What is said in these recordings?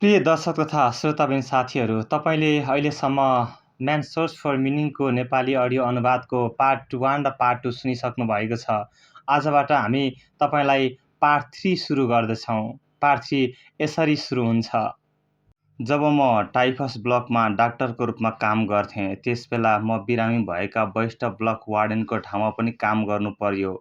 प्रिय दर्शक तथा श्रोताबिन साथीहरू, तपाईँले अहिलेसम्म म्यान सर्च फर मिनिङको नेपाली अडियो अनुवादको पार्ट 1 र पार्ट 2 सुनिसक्नु भएको छ। आजबाट हामी तपाईँलाई पार्ट 3 सुरु गर्दैछौँ। पार्ट 3 यसरी सुरु हुन्छ। जब म टाइफस ब्लकमा डाक्टरको रूपमा काम गर्थेँ, त्यसबेला म बिरामी भएका वरिष्ठ ब्लक वार्डेनको ठाउँमा पनि काम गर्नु पर्यो।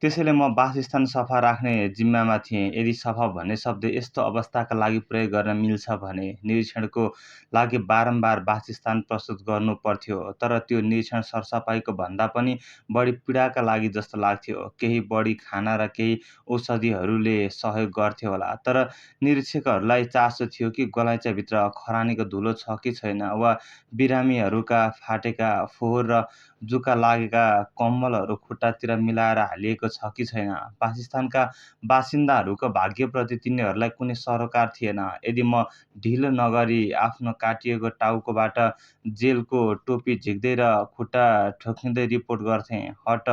त्यसैले म वासस्थान सफा राख्ने जिम्मामा थिएँ। यदि सफा भन्ने शब्द यस्तो अवस्थाका लागि प्रयोग गर्न मिल्छ भने निरीक्षणको लागि बारम्बार वासस्थान प्रस्तुत गर्नु पर्थ्यो। तर त्यो निरीक्षण सरसफाइको भन्दा पनि बढी पीडाका लागि जस्तो लाग्थ्यो। केही बढी खाना र केही औषधिहरूले सहयोग गर्थ्यो होला, तर निरीक्षकहरूलाई चासो थियो कि गलैँचाभित्र खरानीको धुलो छ कि छैन, वा बिरामीहरूका फाटेका फोहोर र जुका लागेका कम्मलहरू खुट्टातिर मिलाएर हालिएको छ कि छैन। वासस्थानका बासिन्दाहरूको भाग्यप्रति तिनीहरूलाई कुनै सरोकार थिएन। यदि म ढिलो नगरी आफ्नो काटिएको टाउकोबाट जेलको टोपी झिक्दै र खुट्टा ठोकिँदै रिपोर्ट गर्थेँ, हट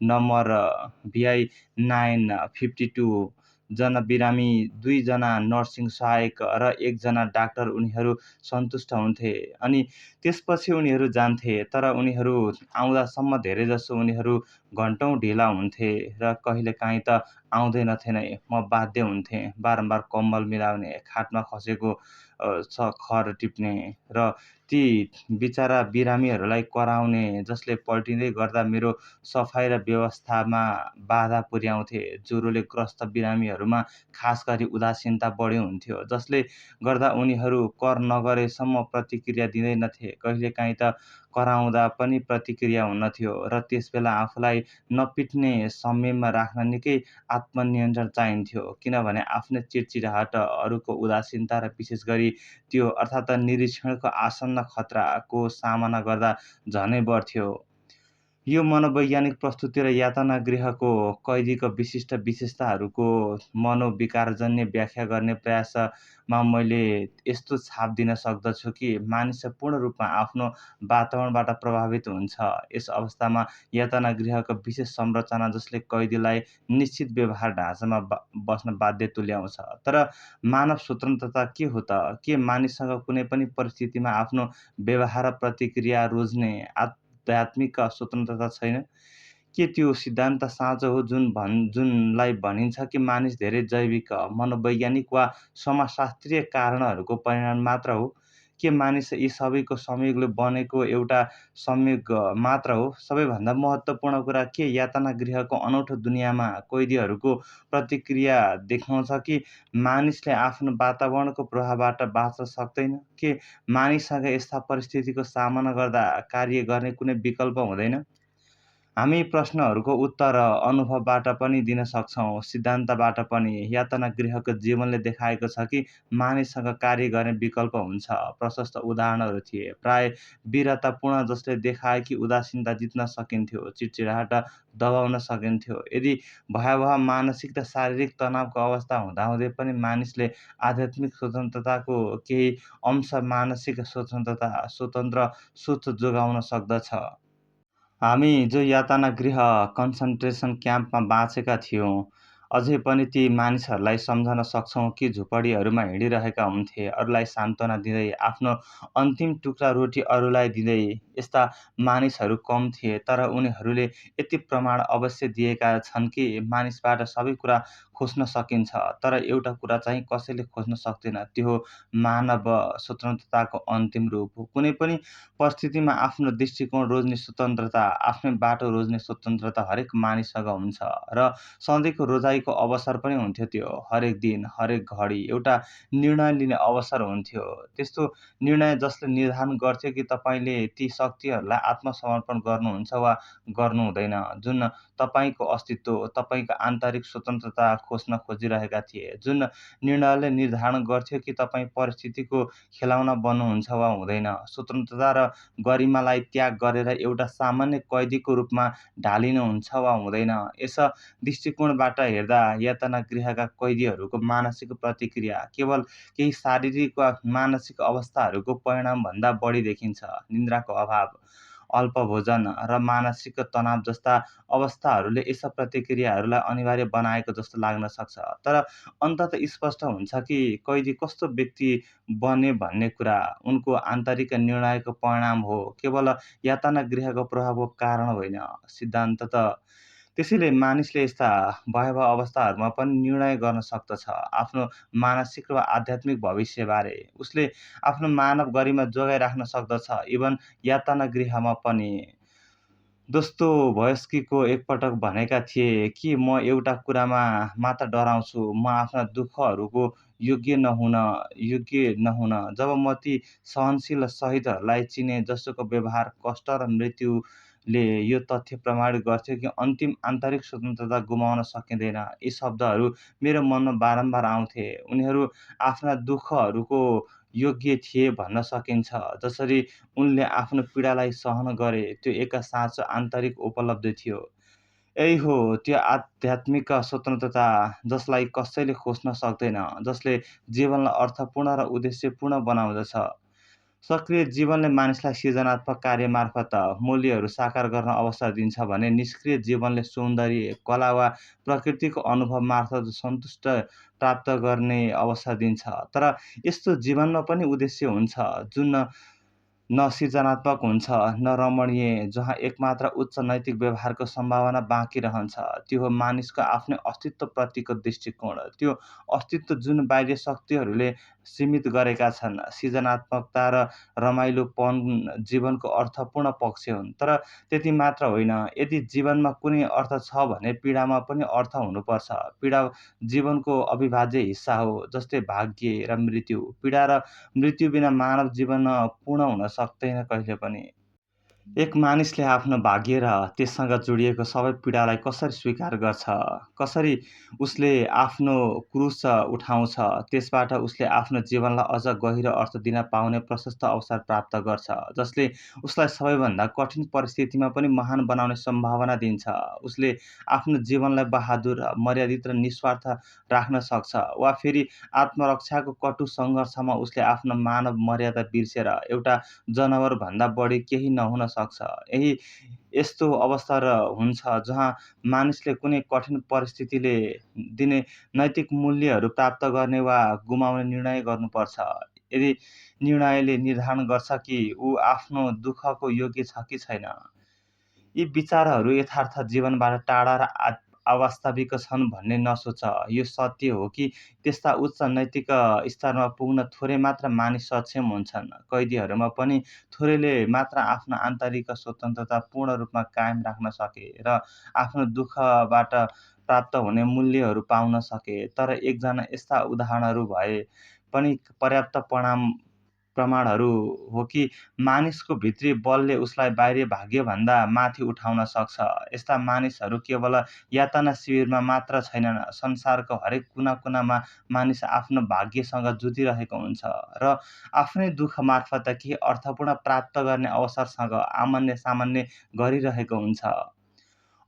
नम्बर VI 952, जना बिरामी, 2 जना नर्सिङ सहायक र 1 जना डाक्टर, उनीहरू सन्तुष्ट हुन्थे अनि त्यसपछि उनीहरू जान्थे। तर उनीहरू आउँदासम्म धेरैजसो उनीहरू घन्टौँ ढिला हुन्थे र कहिलेकाहीँ त आउँदैनथे नै। म बाध्य हुन्थेँ बारम्बार कम्बल मिलाउने, खाटमा खसेको खर टिप्ने र ती बिचारा बिरामीहरूलाई कराउने, जसले पल्टिँदै गर्दा मेरो सफाइ र व्यवस्थामा बाधा पुर्याउँथे। ज्वरोले ग्रस्त बिरामीहरूमा खास गरी उदासीनता बढी हुन्थ्यो, जसले गर्दा उनीहरू कर नगरेसम्म प्रतिक्रिया दिँदैनथे। कहिलेकाहीँ त कराउँदा पनि प्रतिक्रिया हुन्नथ्यो र त्यसबेला आफूलाई नपिट्ने संयममा राख्न निकै आत्मनियन्त्रण चाहिन्थ्यो, किनभने आफ्नै चिडचिडाहट, अरूको उदासीनता र विशेष गरी त्यो अर्थात् निरीक्षणको आसन्न खतराको सामना गर्दा झनै बढ्थ्यो। यो मनोवैज्ञानिक प्रस्तुति र यातना गृहको कैदीको विशिष्ट विशेषताहरूको मनोविकारजन्य व्याख्या गर्ने प्रयासमा मैले यस्तो छाप दिन सक्दछु कि मानिस पूर्ण रूपमा आफ्नो वातावरणबाट प्रभावित हुन्छ। यस अवस्थामा यातना गृहको विशेष संरचना, जसले कैदीलाई निश्चित व्यवहार ढाँचामा बस्न बाध्य तुल्याउँछ। तर मानव स्वतन्त्रता के हो त? के मानिससँग कुनै पनि परिस्थितिमा आफ्नो व्यवहार र प्रतिक्रिया रोज्ने आध्यात्मिक स्वतन्त्रता छैन? के त्यो सिद्धान्त साँचो हो जुनलाई भनिन्छ कि मानिस धेरै जैविक, मनोवैज्ञानिक वा समाजशास्त्रीय कारणहरूको परिणाम मात्र हो? के मानिस यी सबैको संयोगले बनेको एउटा संयोग मात्र हो? सबैभन्दा महत्त्वपूर्ण कुरा के यातना गृहको अनौठो दुनियाँमा कैदीहरूको प्रतिक्रिया देखाउँछ कि मानिसले आफ्नो वातावरणको प्रभावबाट बाँच्न सक्दैन? के मानिससँग यस्ता परिस्थितिको सामना गर्दा कार्य गर्ने कुनै विकल्प हुँदैन? हामी प्रश्नहरूको उत्तर अनुभवबाट पनि दिन सक्छौँ, सिद्धान्तबाट पनि। यातना गृहको जीवनले देखाएको छ कि मानिससँग कार्य गर्ने विकल्प हुन्छ। प्रशस्त उदाहरणहरू थिए, प्राय वीरतापूर्ण, जसले देखाए कि उदासीनता जित्न सकिन्थ्यो, चिडचिडाहट दबाउन सकिन्थ्यो। यदि भयावह मानसिक र शारीरिक तनावको अवस्था हुँदाहुँदै पनि मानिसले आध्यात्मिक स्वतन्त्रताको केही अंश, मानसिक स्वतन्त्र सोच जोगाउन सक्दछ। हामी जो यातना गृह, कन्सन्ट्रेसन क्याम्पमा बाँचेका थियौँ, अझै पनि ती मानिसहरूलाई सम्झन सक्छौँ कि झुपडीहरूमा हिँडिरहेका हुन्थे, अरूलाई सान्त्वना दिँदै, आफ्नो अन्तिम टुक्रा रोटी अरूलाई दिँदै। यस्ता मानिसहरू कम थिए, तर उनीहरूले यति प्रमाण अवश्य दिएका छन् कि मानिसबाट सबै कुरा खोज्न सकिन्छ। तर एउटा कुरा चाहिँ कसैले खोज्न सक्दैन, त्यो हो मानव स्वतन्त्रताको अन्तिम रूप। कुनै पनि परिस्थितिमा आफ्नो दृष्टिकोण रोज्ने स्वतन्त्रता, आफ्नै बाटो रोज्ने स्वतन्त्रता हरेक मानिससँग हुन्छ र सधैँको रोजाइको अवसर पनि हुन्थ्यो। त्यो हरेक दिन, हरेक घडी एउटा निर्णय लिने अवसर हुन्थ्यो। त्यस्तो निर्णय जसले निर्धारण गर्थ्यो कि तपाईँले ती शक्तिहरूलाई आत्मसमर्पण गर्नुहुन्छ वा गर्नुहुँदैन, जुन तपाईँको अस्तित्व, तपाईँको आन्तरिक स्वतन्त्रता खोज्न खोजिरहेका थिए। जुन निर्णयले निर्धारण गर्थ्यो कि तपाईँ परिस्थितिको खेलौना बन्नुहुन्छ वा हुँदैन। स्वतन्त्रता र गरिमालाई त्याग गरेर एउटा सामान्य कैदीको रूपमा ढालिनुहुन्छ वा हुँदैन। यस दृष्टिकोणबाट हेर्दा यातना गृहका कैदीहरूको मानसिक प्रतिक्रिया केवल केही शारीरिक वा मानसिक अवस्थाहरूको परिणामभन्दा बढी देखिन्छ। निन्द्राको अभाव, अल्पभोजन र मानसिक तनाव जस्ता अवस्थाहरूले यस्ता प्रतिक्रियाहरूलाई अनिवार्य बनाएको जस्तो लाग्न सक्छ। तर अन्ततः स्पष्ट हुन्छ कि कैदी कस्तो व्यक्ति बने भन्ने कुरा उनको आन्तरिक निर्णयको परिणाम हो, केवल यातना गृहको प्रभावको कारण होइन। सिद्धान्त त त्यसैले मानिसले यस्ता भयावह अवस्थाहरूमा पनि निर्णय गर्न सक्दछ आफ्नो मानसिक र आध्यात्मिक भविष्यबारे। उसले आफ्नो मानव गरिमा जोगाइराख्न सक्दछ, इभन यातना गृहमा पनि। दोस्तोभस्कीको एकपटक भनेका थिए कि म एउटा कुरामा मात्र डराउँछु, म आफ्ना दुःखहरूको योग्य नहुन। जब म ती सहनशील शहीदहरूलाई चिने जसको व्यवहार, कष्ट र मृत्युले यो तथ्य प्रमाणित गर्थ्यो कि अन्तिम आन्तरिक स्वतन्त्रता गुमाउन सकिँदैन, यी शब्दहरू मेरो मनमा बारम्बार आउँथे। उनीहरू आफ्ना दुःखहरूको योग्य थिए भन्न सकिन्छ। जसरी उनले आफ्नो पीडालाई सहन गरे, त्यो एक साँचो आन्तरिक उपलब्धि थियो। यही हो त्यो आध्यात्मिक स्वतन्त्रता जसलाई कसैले खोज्न सक्दैन, जसले जीवनलाई अर्थपूर्ण र उद्देश्यपूर्ण बनाउँदछ। सक्रिय जीवनले मानिसलाई सृजनात्मक कार्यमार्फत मूल्यहरू साकार गर्न अवसर दिन्छ भने निष्क्रिय जीवनले सौन्दर्य, कला वा प्रकृतिको अनुभव मार्फत सन्तुष्ट प्राप्त गर्ने अवसर दिन्छ। तर यस्तो जीवनमा पनि उद्देश्य हुन्छ, जुन न सृजनात्मक हुन्छ न रमणीय, जहाँ एकमात्र उच्च नैतिक व्यवहारको सम्भावना बाँकी रहन्छ। त्यो हो मानिसको आफ्नै अस्तित्वप्रतिको दृष्टिकोण, त्यो अस्तित्व जुन बाह्य शक्तिहरूले सीमित गरेका छन्। सृजनात्मकता र रमाइलोपन जीवनको अर्थपूर्ण पक्ष हुन्, तर त्यति मात्र होइन। यदि जीवनमा कुनै अर्थ छ भने पीडामा पनि अर्थ हुनुपर्छ। पीडा जीवनको अविभाज्य हिस्सा हो, जस्तै भाग्य र मृत्यु। पीडा र मृत्युबिना मानव जीवन पूर्ण हुन सक्दैन कहिले पनि। एक मानिसले आफ्नो भाग्य र त्यससँग जोडिएको सबै पीडालाई कसरी स्वीकार गर्छ, कसरी उसले आफ्नो क्रुस उठाउँछ, त्यसबाट उसले आफ्नो जीवनलाई अझ गहिरो अर्थ दिन पाउने प्रशस्त अवसर प्राप्त गर्छ, जसले उसलाई सबैभन्दा कठिन परिस्थितिमा पनि महान बनाउने सम्भावना दिन्छ। उसले आफ्नो जीवनलाई बहादुर, मर्यादित र निस्वार्थ राख्न सक्छ, वा फेरि आत्मरक्षाको कटु सङ्घर्षमा उसले आफ्नो मानव मर्यादा बिर्सेर एउटा जनावरभन्दा बढी केही नहुन सक्छ। यस्तो अवस्था हुन्छ जहाँ मानिसले कुनै कठिन परिस्थितिले दिने नैतिक मूल्यहरू प्राप्त गर्ने वा गुमाउने निर्णय गर्नुपर्छ। यदि निर्णयले निर्धारण गर्छ कि ऊ आफ्नो दुःखको योग्य छ कि छैन। यी विचारहरू यथार्थ जीवनबाट टाढा र अवास्तविक छन् भन्ने नसोच। यो सत्य हो कि त्यस्ता उच्च नैतिक स्तरमा पुग्न थोरै मात्र मानिस सक्षम हुन्छन्। कैदीहरूमा पनि थोरैले मात्र आफ्नो आन्तरिक स्वतन्त्रता पूर्ण रूपमा कायम राख्न सके र आफ्नो दुःखबाट प्राप्त हुने मूल्यहरू पाउन सके। तर एकजना यस्ता उदाहरणहरू भए पनि पर्याप्त प्रमाणहरू हो कि मानिसको भित्री बलले उसलाई बाहिरी भाग्यभन्दा माथि उठाउन सक्छ। यस्ता मानिसहरू केवल यातना शिविरमा मात्र छैनन्, संसारको हरेक कुना-कुनामा मानिस आफ्नो भाग्यसँग जुधिरहेको हुन्छ र आफ्नै दुःख मार्फत केही अर्थपूर्ण प्राप्त गर्ने अवसरसँग आमान्य-सामान्य गरिरहेको हुन्छ।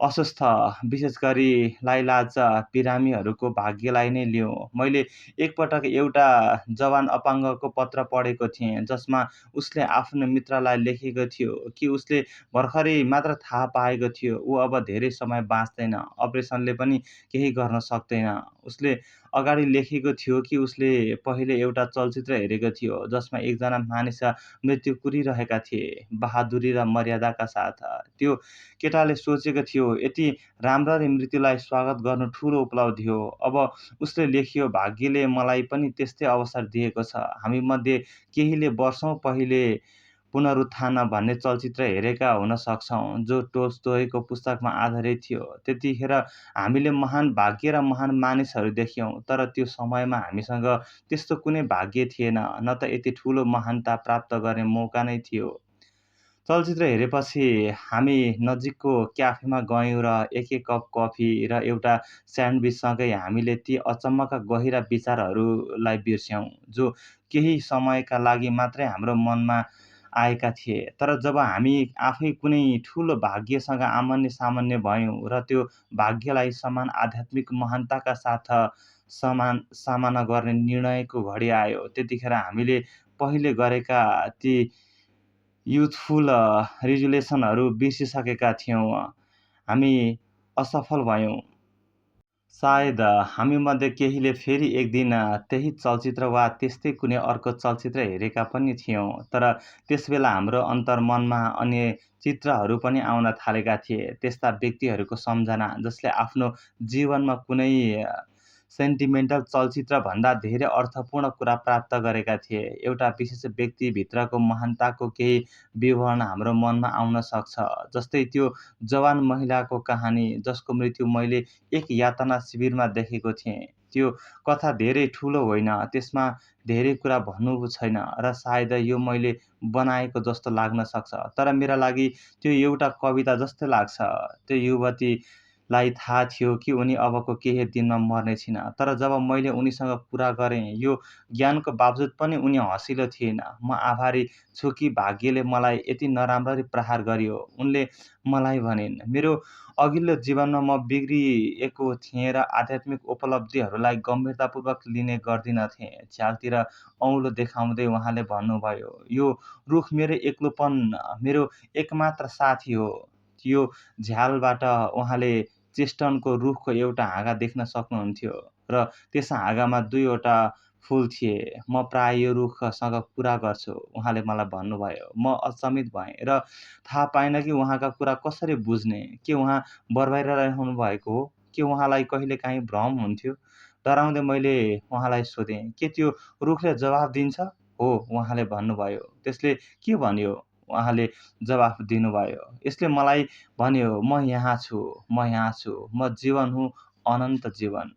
अस्वस्थ, विशेष गरी लाइलाज बिरामीहरूको भाग्यलाई नै लिऊँ। मैले एकपटक एउटा जवान अपाङ्गको पत्र पढेको थिएँ, जसमा उसले आफ्नो मित्रलाई लेखेको थियो कि उसले भर्खरै मात्र थाहा पाएको थियो ऊ अब धेरै समय बाँच्दैन, अपरेसनले पनि केही गर्न सक्दैन। उसले अगाडि लेखेको थियो कि उसले पहिले एउटा चलचित्र हेरेको थियो जसमा एकजना मानिस मृत्यु कुरिरहेका थिए, बहादुरी र मर्यादाका साथ। त्यो केटाले सोचेको थियो, यति राम्ररी मृत्युलाई स्वागत गर्नु ठुलो उपलब्धि हो। अब उसले लेखियो, भाग्यले मलाई पनि त्यस्तै अवसर दिएको छ। हामीमध्ये केहीले वर्षौँ पहिले पुनरुत्थान भन्ने चलचित्र हेरेका हुन सक्छौँ, जो टोल्स्टोयको पुस्तकमा आधारित थियो। त्यतिखेर हामीले महान भाग्य र महान मानिसहरू देख्यौँ, तर त्यो समयमा हामीसँग त्यस्तो कुनै भाग्य थिएन, न त यति ठुलो महानता प्राप्त गर्ने मौका नै थियो। चलचित्र हेरेपछि हामी नजिकको क्याफेमा गयौँ र एक कप कफी र एउटा स्यान्डविचसँगै हामीले ती अचम्मका गहिरा विचारहरूलाई बिर्स्यौँ, जो केही समयका लागि मात्रै हाम्रो मनमा आएका थिए। तर जब हामी आफै कुनै ठुलो भाग्यसँग आमान्य-सामान्य भयौँ र त्यो भाग्यलाई समान आध्यात्मिक महानताका साथ सामना गर्ने निर्णयको घडी आयो, त्यतिखेर हामीले पहिले गरेका ती युथफुल रिजुलेसनहरू बिर्सिसकेका थियौँ। हामी असफल भयौँ। सायद हामीमध्ये केहीले फेरि एक दिन त्यही चलचित्र वा त्यस्तै कुनै अर्को चलचित्र हेरेका पनि थियौँ। तर त्यसबेला हाम्रो अन्तर्मनमा अन्य चित्रहरू पनि आउन थालेका थिए। त्यस्ता व्यक्तिहरूको सम्झना जसले आफ्नो जीवनमा कुनै सेन्टिमेन्टल चलचित्रभन्दा धेरै अर्थपूर्ण कुरा प्राप्त गरेका थिए। एउटा विशेष व्यक्तिभित्रको महानताको केही विवरण हाम्रो मनमा आउन सक्छ। जस्तै त्यो जवान महिलाको कहानी जसको मृत्यु मैले एक यातना शिविरमा देखेको थिएँ। त्यो कथा धेरै ठुलो होइन, त्यसमा धेरै कुरा भन्नु छैन र सायद यो मैले बनाएको जस्तो लाग्न सक्छ। तर मेरा लागि त्यो एउटा कविता जस्तै लाग्छ। त्यो युवतीलाई थाहा थियो कि उनी अबको केही दिनमा मर्ने छिन्। तर जब मैले उनीसँग कुरा गरेँ, यो ज्ञानको बावजुद पनि उनी हँसिलो थिइन्। म आभारी छु कि भाग्यले मलाई यति नराम्ररी प्रहार गरियो। उनले मलाई भनिन्, मेरो अघिल्लो जीवनमा म बिग्रिएको थिएँ र आध्यात्मिक उपलब्धिहरूलाई गम्भीरतापूर्वक लिने गर्दिनथेँ। झ्यालतिर औँलो देखाउँदै उहाँले भन्नुभयो, यो रुख मेरो एक्लोपन, मेरो एकमात्र साथी हो। यो झ्यालबाट उहाँले चेस्टनको रुखको एउटा हाँगा देख्न सक्नुहुन्थ्यो र त्यस हाँगामा 2 वटा फुल थिए। म प्राय यो रुखसँग कुरा गर्छु, उहाँले मलाई भन्नुभयो। म अचम्मित भएँ र थाहा पाइनँ कि उहाँका कुरा कसरी बुझ्ने। के उहाँ बरबारिरहनु भएको हो? के उहाँलाई कहिलेकाहीँ भ्रम हुन्थ्यो? डराउँदै मैले उहाँलाई सोधेँ, के त्यो रुखले जवाफ दिन्छ? हो, उहाँले भन्नुभयो। त्यसले के भन्यो? उहाँले जवाफ दिनुभयो, यसले मलाई भन्यो, म यहाँ छु, म यहाँ छु, म जीवन हुँ, अनन्त जीवन।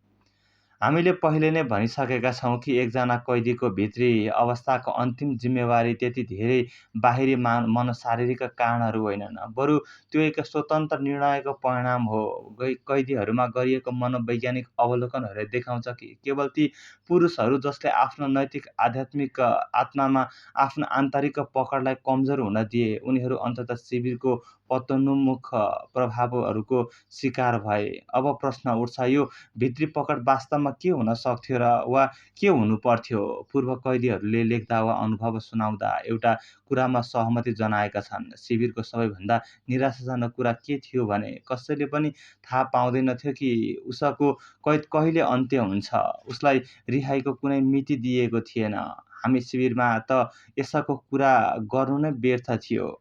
हामीले पहिले नै भनिसकेका छौँ कि एकजना कैदीको भित्री अवस्थाको अन्तिम जिम्मेवारी त्यति धेरै बाहिरी मनोशारीरिक कारणहरू होइनन्, बरु त्यो एक स्वतन्त्र निर्णयको परिणाम हो। कैदीहरूमा गरिएको मनोवैज्ञानिक अवलोकनहरूले देखाउँछ कि केवल ती पुरुषहरू जसले आफ्नो नैतिक आध्यात्मिक आत्मामा आफ्नो आन्तरिक पकडलाई कमजोर हुन दिए, उनीहरू अन्ततः शिविरको पतोन्मुख प्रभावहरूको शिकार भए। अब प्रश्न उठ्छ, यो भित्री पकड वास्तवमा के हुन सक्थ्यो र वा के हुनु पर्थ्यो? पूर्व कैदीहरूले लेख्दा वा अनुभव सुनाउँदा एउटा कुरामा सहमति जनाएका छन्। शिविरको सबैभन्दा निराशाजनक कुरा के थियो भने कसैले पनि थाहा पाउँदैनथ्यो कि उसको कैद कहिले अन्त्य हुन्छ। उसलाई रिहाइको कुनै मिति दिइएको थिएन। हामी शिविरमा त यसको कुरा गर्नु नै व्यर्थ थियो।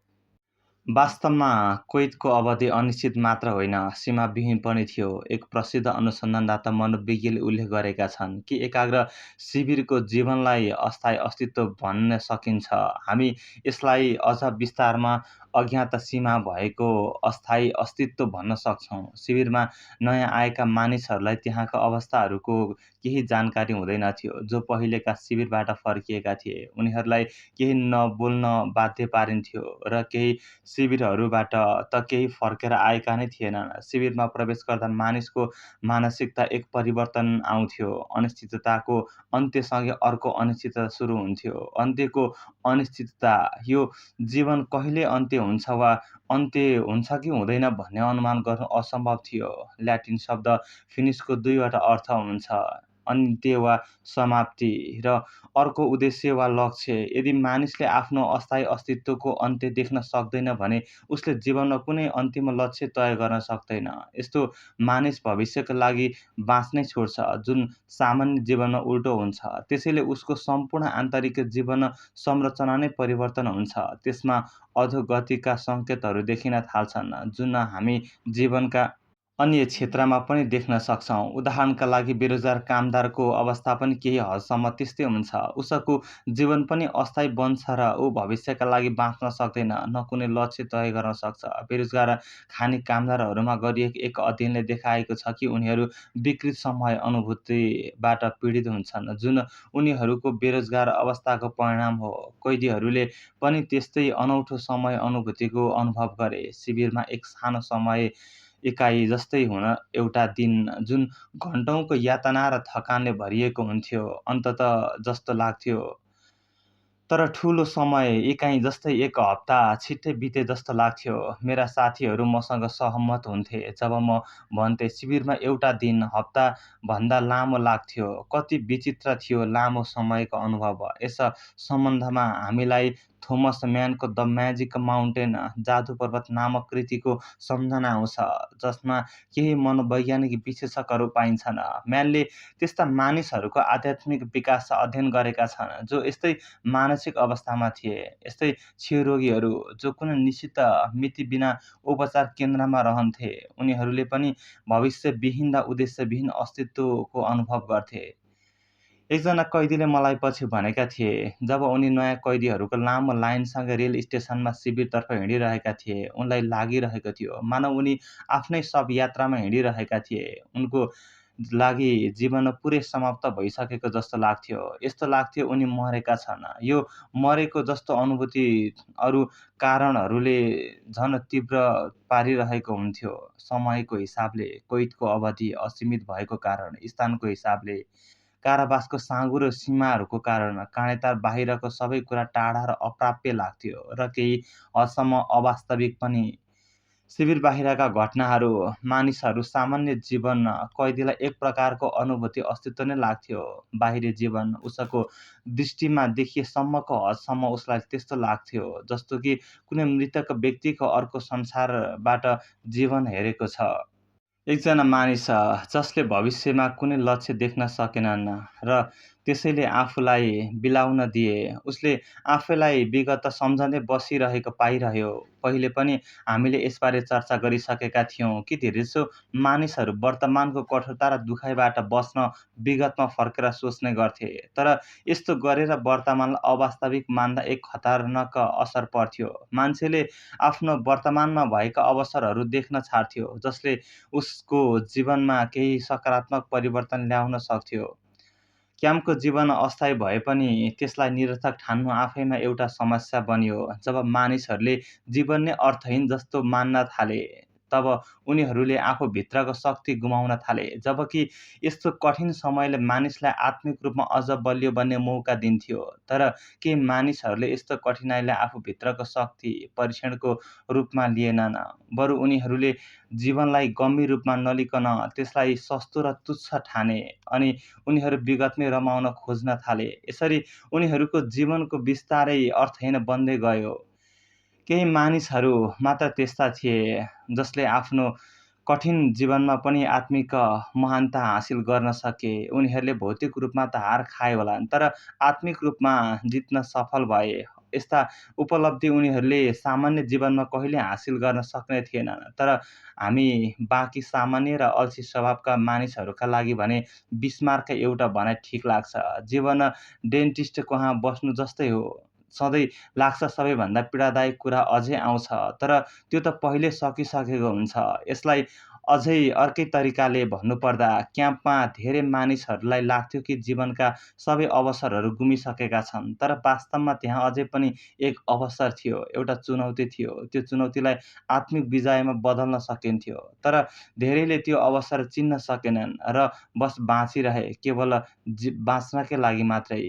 वास्तवमा कैदको अवधि अनिश्चित मात्र होइन, सीमाविहीन पनि थियो। एक प्रसिद्ध अनुसन्धानदाता मनोविज्ञले उल्लेख गरेका छन् कि एकाग्र शिविरको जीवनलाई अस्थायी अस्तित्व भन्न सकिन्छ। हामी यसलाई अझ विस्तारमा अज्ञात सीमा भएको अस्थायी अस्तित्व भन्न सक्छौँ। शिविरमा नयाँ आएका मानिसहरूलाई त्यहाँका अवस्थाहरूको केही जानकारी हुँदैनथ्यो। जो पहिलेका शिविरबाट फर्किएका थिए, उनीहरूलाई केही नबोल्न बाध्य पारिन्थ्यो र केही शिविरहरूबाट त केही फर्केर आएका नै थिएनन्। शिविरमा प्रवेश गर्दा मानिसको मानसिकता एक परिवर्तन आउँथ्यो। अनिश्चितताको अन्त्यसँगै अर्को अनिश्चितता सुरु हुन्थ्यो। अन्त्यको अनिश्चितता, यो जीवन कहिले अन्त्य हुन्छ वा अन्त्य हुन्छ कि हुँदैन भन्ने अनुमान गर्नु असम्भव थियो। ल्याटिन शब्द फिनिसको 2 वटा अर्थ हुन्छ, अन्त्य वा समाप्ति र अर्को उद्देश्य वा लक्ष्य। यदि मानिसले आफ्नो अस्थायी अस्तित्वको अन्त्य देख्न सक्दैन भने उसले जीवनमा कुनै अन्तिम लक्ष्य तय गर्न सक्दैन। यस्तो मानिस भविष्यका लागि बाँच्नै छोड्छ, जुन सामान्य जीवनमा उल्टो हुन्छ। त्यसैले उसको सम्पूर्ण आन्तरिक जीवन संरचना नै परिवर्तन हुन्छ। त्यसमा अधोगतिका सङ्केतहरू देखिन थाल्छन्, जुन हामी जीवनका अन्य क्षेत्रमा पनि देख्न सक्छौँ। उदाहरणका लागि बेरोजगार कामदारको अवस्था पनि केही हदसम्म त्यस्तै हुन्छ। उसको जीवन पनि अस्थायी बन्छ र ऊ भविष्यका लागि बाँच्न सक्दैन, न कुनै लक्ष्य तय गर्न सक्छ। बेरोजगार खानी कामदारहरूमा गरिएको एक अध्ययनले देखाएको छ कि उनीहरू विकृत समय अनुभूतिबाट पीडित हुन्छन्, जुन उनीहरूको बेरोजगार अवस्थाको परिणाम हो। कैदीहरूले पनि त्यस्तै अनौठो समय अनुभूतिको अनुभव गरे। शिविरमा एक सानो समय एकाइ जस्तै हुन एउटा दिन, जुन घन्टौँको यातना र थकानले भरिएको हुन्थ्यो, अन्ततः जस्तो लाग्थ्यो। तर ठुलो समय एकाइ जस्तै एक हप्ता छिट्टै बिते जस्तो लाग्थ्यो। मेरा साथीहरू मसँग सहमत हुन्थे जब म भन्थे शिविरमा एउटा दिन हप्ताभन्दा लामो लाग्थ्यो। कति विचित्र थियो लामो समयको अनुभव। यस सम्बन्धमा हामीलाई थोमस म्यानको द म्याजिक माउन्टेन जादु पर्वत नामक कृतिको सम्झना आउँछ, जसमा केही मनोवैज्ञानिक विश्लेषकहरू पाइन्छन्। म्यानले त्यस्ता मानिसहरूको आध्यात्मिक विकास अध्ययन गरेका छन् जो यस्तै मानसिक अवस्थामा थिए, यस्तै क्षयरोगीहरू जो कुनै निश्चित मिति बिना उपचार केन्द्रमा रहन्थे। उनीहरूले पनि भविष्यविहीन र उद्देश्यविहीन अस्तित्वको अनुभव गर्थे। एकजना कैदीले मलाई पछि भनेका थिए, जब उनी नयाँ कैदीहरूको लामो लाइनसँग रेल स्टेसनमा शिविरतर्फ हिँडिरहेका थिए, उनलाई लागिरहेको थियो मानव उनी आफ्नै शव यात्रामा हिँडिरहेका थिए। उनको लागि जीवन पुरै समाप्त भइसकेको जस्तो लाग्थ्यो। यस्तो लाग्थ्यो उनी मरेका छन्। यो मरेको जस्तो अनुभूति अरू कारणहरूले झन् तीव्र पारिरहेको हुन्थ्यो। समयको हिसाबले, कैदको अवधि असीमित भएको कारण, स्थानको हिसाबले, कारावासको साँघुरो सीमाहरूको कारण काँडेतार बाहिरको सबै कुरा टाढा र अप्राप्य लाग्थ्यो र केही हदसम्म अवास्तविक पनि। शिविर बाहिरका घटनाहरू, मानिसहरू, सामान्य जीवन कैदीलाई एक प्रकारको अनुभूति अस्तित्व नै लाग्थ्यो। बाहिरी जीवन उसको दृष्टिमा देखिएसम्मको हदसम्म उसलाई त्यस्तो लाग्थ्यो जस्तो कि कुनै मृतक व्यक्तिको अर्को संसारबाट जीवन हेरेको छ। एकजना मानिस जसले भविष्यमा कुनै लक्ष्य देख्न सकेनन् र त्यसैले आफूलाई बिलाउन दिए, उसले आफैलाई विगत सम्झँदै बसिरहेको पाइरह्यो। पहिले पनि हामीले यसबारे चर्चा गरिसकेका थियौँ कि धेरैजसो मानिसहरू वर्तमानको कठोरता र दुखाइबाट बच्न विगतमा फर्केर सोच्ने गर्थे। तर यस्तो गरेर वर्तमानलाई अवास्तविक मान्दा एक खतरनाक असर पर्थ्यो। मान्छेले आफ्नो वर्तमानमा भएका अवसरहरू देख्न छाड्थ्यो, जसले उसको जीवनमा केही सकारात्मक परिवर्तन ल्याउन सक्थ्यो। क्याम्पको जीवन अस्थायी भए पनि त्यसलाई निरर्थक ठान्नु आफैमा एउटा समस्या बन्यो। जब मानिसहरूले जीवन नै अर्थहीन जस्तो मान्न थाले, तब उनीहरूले आफूभित्रको शक्ति गुमाउन थाले। जबकि यस्तो कठिन समयले मानिसलाई आत्मिक रूपमा अझ बलियो बन्ने मौका दिन्थ्यो। तर केही मानिसहरूले यस्तो कठिनाइलाई आफूभित्रको शक्ति परीक्षणको रूपमा लिएनन्। बरु उनीहरूले जीवनलाई गम्भीर रूपमा नलिकन त्यसलाई सस्तो र तुच्छ ठाने अनि उनीहरू विगतमै रमाउन खोज्न थाले। यसरी उनीहरूको जीवनको बिस्तारै अर्थहीन बन्दै गयो। केही मानिसहरू मात्र त्यस्ता थिए जसले आफ्नो कठिन जीवनमा पनि आत्मिक महानता हासिल गर्न सके। उनीहरूले भौतिक रूपमा त हार खाए होलान्, तर आत्मिक रूपमा जित्न सफल भए। यस्ता उपलब्धि उनीहरूले सामान्य जीवनमा कहिल्यै हासिल गर्न सक्ने थिएनन्। तर हामी बाँकी सामान्य र अल्छी स्वभावका मानिसहरूका लागि भने बिस्मार्क एउटा भनाइ ठिक लाग्छ। जीवन डेन्टिस्ट कहाँ बस्नु जस्तै हो। सधैँ लाग्छ सबैभन्दा पीडादायक कुरा अझै आउँछ, तर त्यो त पहिल्यै सकिसकेको हुन्छ। यसलाई अझै अर्कै तरिकाले भन्नुपर्दा, क्याम्पमा धेरै मानिसहरूलाई लाग्थ्यो कि जीवनका सबै अवसरहरू गुमिसकेका छन्। तर वास्तवमा त्यहाँ अझै पनि एक अवसर थियो, एउटा चुनौती थियो। त्यो चुनौतीलाई आत्मिक विजयमा बदल्न सकिन्थ्यो। तर धेरैले त्यो अवसर चिन्न सकेनन् र बस बाँचिरहे, केवल बाँच्नकै लागि मात्रै।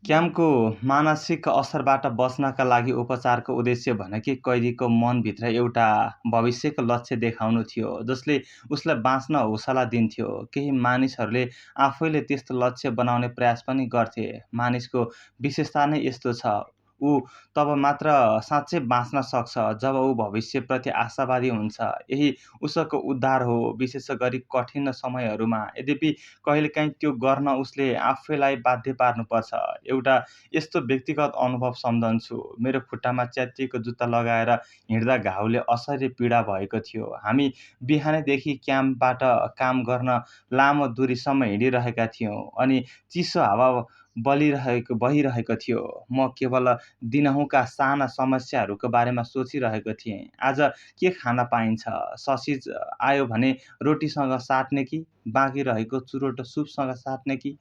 क्याम्पको मानसिक असरबाट बच्नका लागि उपचारको उद्देश्य भनेकै कैदीको मनभित्र एउटा भविष्यको लक्ष्य देखाउनु थियो, जसले उसलाई बाँच्न हौसला दिन्थ्यो। केही मानिसहरूले आफैले त्यस्तो लक्ष्य बनाउने प्रयास पनि गर्थे। मानिसको विशेषता नै यस्तो छ। ऊ तब मात्र साँच्चै बाँच्न सक्छ जब ऊ भविष्यप्रति आशावादी हुन्छ। यही उसको उद्धार हो, विशेष गरी कठिन समयहरूमा। यद्यपि कहिलेकाहीँ त्यो गर्न उसले आफैलाई बाध्य पार्नुपर्छ। एउटा यस्तो व्यक्तिगत अनुभव सम्झन्छु। मेरो खुट्टामा च्यातिएको जुत्ता लगाएर हिँड्दा घाउले असह्य पीडा भएको थियो। हामी बिहानैदेखि क्याम्पबाट काम गर्न लामो दूरीसम्म हिँडिरहेका थियौँ अनि चिसो हावा बहिरहेको थियो। म केवल दिनहुँका साना समस्याहरूको बारेमा सोचिरहेको थिएँ। आज के खान पाइन्छ? ससिज आयो भने रोटीसँग साट्ने कि बाँकी रहेको चुरोटो सुपसँग साट्ने कि?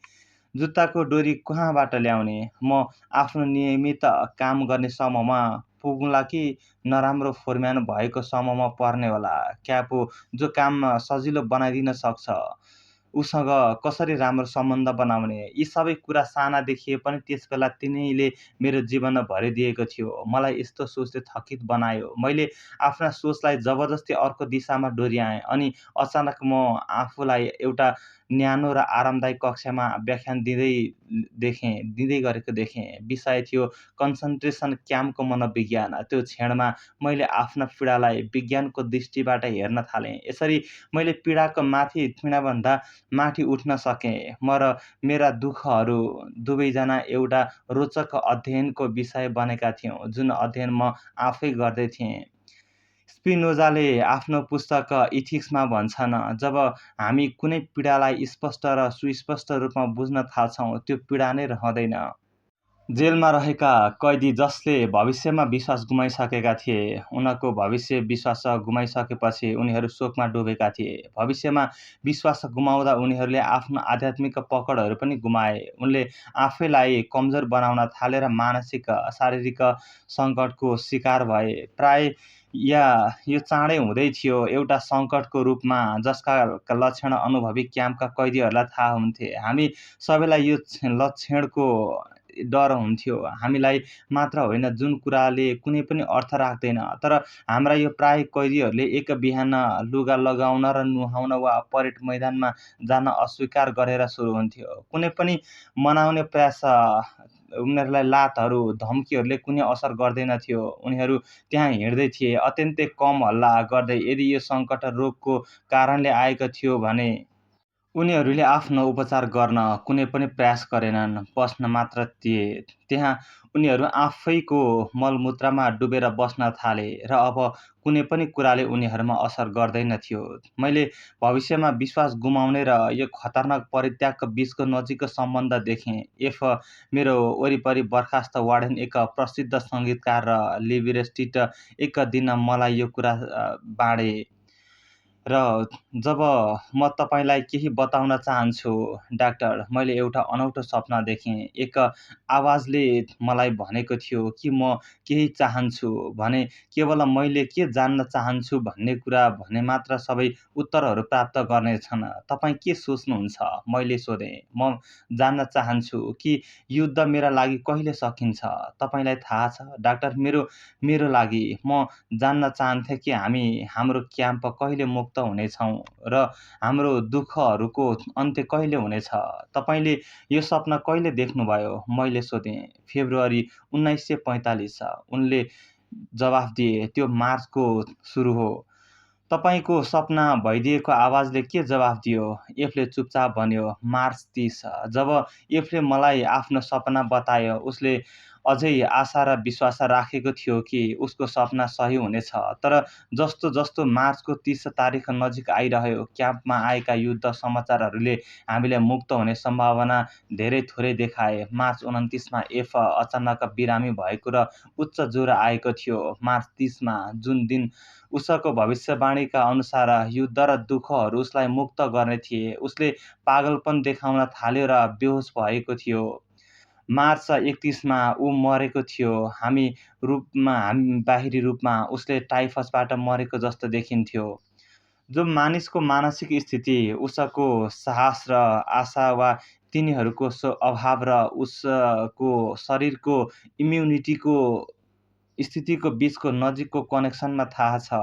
जुत्ताको डोरी कहाँबाट ल्याउने? म आफ्नो नियमित काम गर्ने समूहमा पुग्ला कि नराम्रो फोरम्यान भएको समूहमा पर्ने होला? क्यापो जो काम सजिलो बनाइदिन सक्छ, उसँग कसरी राम्रो सम्बन्ध बनाउने? यी सबै कुरा साना देखिए पनि त्यसबेला तिनैले मेरो जीवन भरिदिएको थियो। मलाई यस्तो सोचले थकित बनायो। मैले आफ्ना सोचलाई जबरजस्ती अर्को दिशामा डोर्याएँ अनि अचानक म आफूलाई एउटा न्यानो र आरामदायक कक्षामा व्याख्यान दिँदै गरेको देखेँ। विषय थियो कन्सन्ट्रेसन क्याम्पको मनोविज्ञान। त्यो क्षणमा मैले आफ्ना पीडालाई विज्ञानको दृष्टिबाट हेर्न थालेँ। यसरी मैले पीडाको माथि पीडाभन्दा माथि उठ्न सकेँ। म र मेरा दुःखहरू दुवैजना एउटा रोचक अध्ययनको विषय बनेका थियौँ, जुन अध्ययन म आफै गर्दै थिएँ। स्पिनोजाले आफ्नो पुस्तक इथिक्समा भन्छन्, जब हामी कुनै पीडालाई स्पष्ट र सुस्पष्ट रूपमा बुझ्न थाल्छौँ, त्यो पीडा नै रहँदैन। जेलमा रहेका कैदी जसले भविष्यमा विश्वास गुमाइसकेका थिए, उनको भविष्य विश्वास गुमाइसकेपछि उनीहरू शोकमा डुबेका थिए। भविष्यमा विश्वास गुमाउँदा उनीहरूले आफ्नो आध्यात्मिक पकडहरू पनि गुमाए। उनले आफैलाई कमजोर बनाउन थाले र मानसिक शारीरिक सङ्कटको शिकार भए। प्राय यो चाँडै हुँदै थियो, एउटा सङ्कटको रूपमा जसका लक्षण अनुभवी क्याम्पका कैदीहरूलाई थाहा हुन्थे। हामी सबैलाई यो लक्षणको डर हुन्थ्यो। हामीलाई मात्र होइन, जुन कुराले कुनै पनि अर्थ राख्दैन। तर हाम्रा यो प्राय कैदीहरूले एक बिहान लुगा लगाउन र नुहाउन वा परेड मैदानमा जान अस्वीकार गरेर सुरु हुन्थ्यो। कुनै पनि मनाउने प्रयास उनीहरूलाई लातहरू, धम्कीहरूले कुनै असर गर्दैनथ्यो। उनीहरू त्यहाँ हिँड्दै थिए, अत्यन्तै कम हल्ला गर्दै। यदि यो सङ्कट रोगको कारणले आएको थियो भने उनीहरूले आफ्नो उपचार गर्न कुनै पनि प्रयास गरेनन्, बस्न मात्र थिए। त्यहाँ उनीहरू आफैको मलमूत्रमा डुबेर बस्न थाले र अब कुनै पनि कुराले उनीहरूमा असर गर्दैनथ्यो। मैले भविष्यमा विश्वास गुमाउने र यो खतरनाक परित्यागको बीचको नजिकको सम्बन्ध देखेँ। मेरो वरिपरि बर्खास्त वार्डेन, एक प्रसिद्ध सङ्गीतकार र लिबरेटिस्ट, एक दिन मलाई यो कुरा बाँडे। र जब म तपाईँलाई केही बताउन चाहन्छु, डाक्टर, मैले एउटा अनौठो सपना देखेँ। एक आवाजले मलाई भनेको थियो कि म केही चाहन्छु भने केवल मैले के जान्न चाहन्छु भन्ने कुरा भने मात्र सबै उत्तरहरू प्राप्त गर्नेछन्। तपाईँ के सोच्नुहुन्छ? मैले सोधेँ। म जान्न चाहन्छु कि युद्ध मेरा लागि कहिले सकिन्छ। तपाईँलाई थाहा छ, डाक्टर, मेरो लागि म जान्न चाहन्थे कि हामी हाम्रो क्याम्प कहिले मुक्त हुनेछौँ र हाम्रो दुःखहरूको अन्त्य कहिले हुनेछ। तपाईँले यो सपना कहिले देख्नुभयो? मैले सोधेँ। फेब्रुअरी 1945, उनले जवाफ दिए। त्यो मार्चको सुरु हो। तपाईँको सपना भइदिएको आवाजले के जवाफ दियो? एफले चुपचाप भन्यो। मार्च 30। जब एफले मलाई आफ्नो सपना बतायो, उसले अझै आशा र विश्वास राखेको थियो कि उसको सपना सही हुनेछ। तर जस्तो जस्तो मार्चको 30 तारिख नजिक आइरह्यो, क्याम्पमा आएका युद्ध समाचारहरूले हामीलाई मुक्त हुने सम्भावना धेरै थोरै देखाए। मार्च 29मा एफ अचानक बिरामी भएको र उच्च ज्वरो आएको थियो। मार्च 30मा, जुन दिन उसको भविष्यवाणीका अनुसार युद्ध र दुःखहरू उसलाई मुक्त गर्ने थिए, उसले पागलपन देखाउन थाल्यो र बेहोस भएको थियो। मार्च 31मा ऊ मरेको थियो। बाहिरी रूपमा उसले टाइफसबाट मरेको जस्तो देखिन्थ्यो। जो मानिसको मानसिक स्थिति, उसको साहस र आशा वा तिनीहरूको अभाव र उसको शरीरको इम्युनिटीको स्थितिको बीचको नजिकको कनेक्सनमा थाहा छ,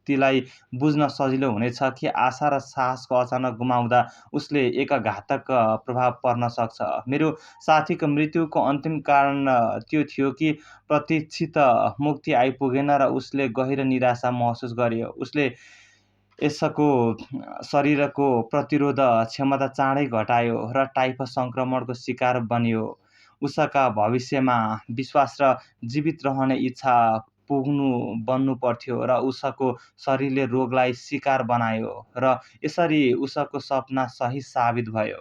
तीलाई बुझ्न सजिलो हुनेछ कि आशा र साहसको अचानक गुमाउँदा उसले एक घातक प्रभाव पर्न सक्छ। मेरो साथीको मृत्युको अन्तिम कारण त्यो थियो कि प्रतीक्षित मुक्ति आइपुगेन र उसले गहिरो निराशा महसुस गर्यो। उसले यसको शरीरको प्रतिरोध क्षमता चाँडै घटायो र टाइफस सङ्क्रमणको शिकार बन्यो। उसका भविष्यमा विश्वास र जीवित रहने इच्छा बन्नु पर्थ्यो र उसको शरीरले रोगलाई शिकार बनायो र यसरी उसको सपना सही साबित भयो।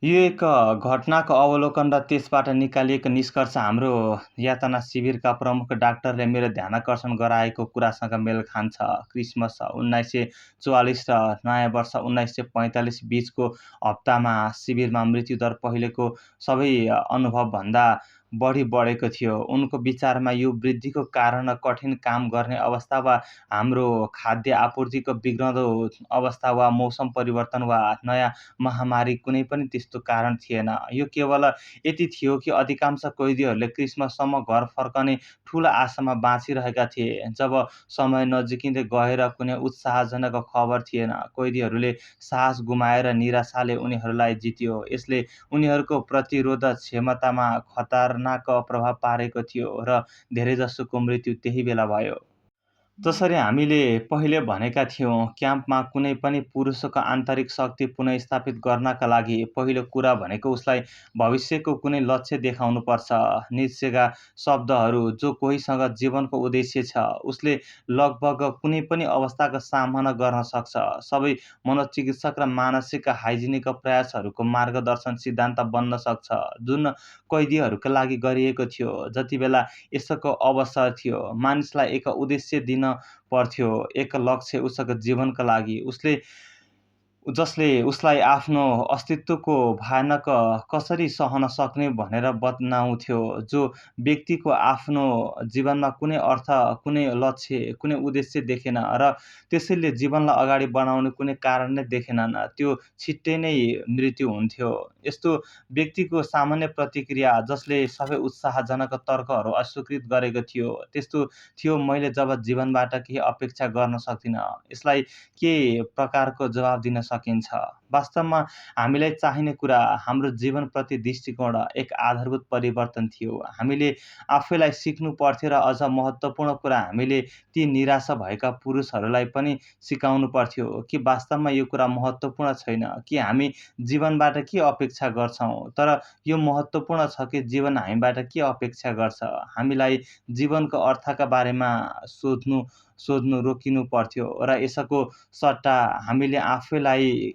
यो एक घटनाको अवलोकन र त्यसबाट निकालिएको निष्कर्ष हाम्रो यातना शिविरका प्रमुख डाक्टरले मेरो ध्यानाकर्षण गराएको कुरासँग मेल खान्छ। क्रिसमस 1944 र नयाँ वर्ष 1945 बीचको हप्तामा शिविरमा मृत्युदर पहिलेको सबै अनुभवभन्दा बढेको थियो। उनको विचारमा यो वृद्धिको कारण कठिन काम गर्ने अवस्था वा हाम्रो खाद्य आपूर्तिको बिग्रँदो अवस्था वा मौसम परिवर्तन वा नयाँ महामारी कुनै पनि त्यस्तो कारण थिएन। यो केवल यति थियो कि अधिकांश कैदीहरूले क्रिसमससम्म घर फर्कने ठूला आशामा बाँचिरहेका थिए। जब समय नजिकिँदै गएर कुनै उत्साहजनक खबर थिएन। कैदीहरूले साहस गुमाएर निराशाले उनीहरूलाई जित्यो। यसले उनीहरूको प्रतिरोध क्षमतामा खतरनाक प्रभाव पारेको थियो र धेरैजसोको मृत्यु त्यही बेला भयो। जसरी हामीले पहिले भनेका थियौँ, क्याम्पमा कुनै पनि पुरुषको आन्तरिक शक्ति पुनर्स्थापित गर्नका लागि पहिलो कुरा भनेको उसलाई भविष्यको कुनै लक्ष्य देखाउनुपर्छ। नित्सेका शब्दहरू, जो कोहीसँग जीवनको उद्देश्य छ, उसले लगभग कुनै पनि अवस्थाको सामना गर्न सक्छ। सबै मनोचिकित्सक र मानसिक हाइजिनिक प्रयासहरूको मार्गदर्शन सिद्धान्त बन्न सक्छ, जुन कैदीहरूका लागि गरिएको थियो। जतिबेला यसको अवसर थियो, मानिसलाई एक उद्देश्य दिन पर्थ्यो, एक लक्ष्य उसको जीवनका लागि, जसले उसलाई आफ्नो अस्तित्वको भयानक कसरी सहन सक्ने भनेर बताउँथ्यो। जो व्यक्तिको आफ्नो जीवनमा कुनै अर्थ, कुनै लक्ष्य, कुनै उद्देश्य देखेन र त्यसैले जीवनलाई अगाडि बढाउने कुनै कारण नै देखेनन्, त्यो छिट्टै नै मृत्यु हुन्थ्यो। यस्तो व्यक्तिको सामान्य प्रतिक्रिया, जसले सबै उत्साहजनक तर्कहरू अस्वीकृत गरेको थियो, त्यस्तो थियो: मैले जब जीवनबाट केही अपेक्षा गर्न सक्दिनँ, यसलाई के प्रकारको जवाब दिन सकिन्छ? वास्तवमा हामीलाई चाहिने कुरा हाम्रो जीवनप्रति दृष्टिकोण, एक आधारभूत परिवर्तन थियो। हामीले आफैलाई सिक्नु पर्थ्यो र अझ महत्त्वपूर्ण कुरा, हामीले ती निराशा भएका पुरुषहरूलाई पनि सिकाउनु पर्थ्यो कि वास्तवमा यो कुरा महत्त्वपूर्ण छैन कि हामी जीवनबाट के अपेक्षा गर्छौँ, तर यो महत्त्वपूर्ण छ कि जीवन हामीबाट के अपेक्षा गर्छ। हामीलाई जीवनको अर्थका बारेमा सोध्नु रोकिनु पर्थ्यो र यसको सट्टा हामीले आफैलाई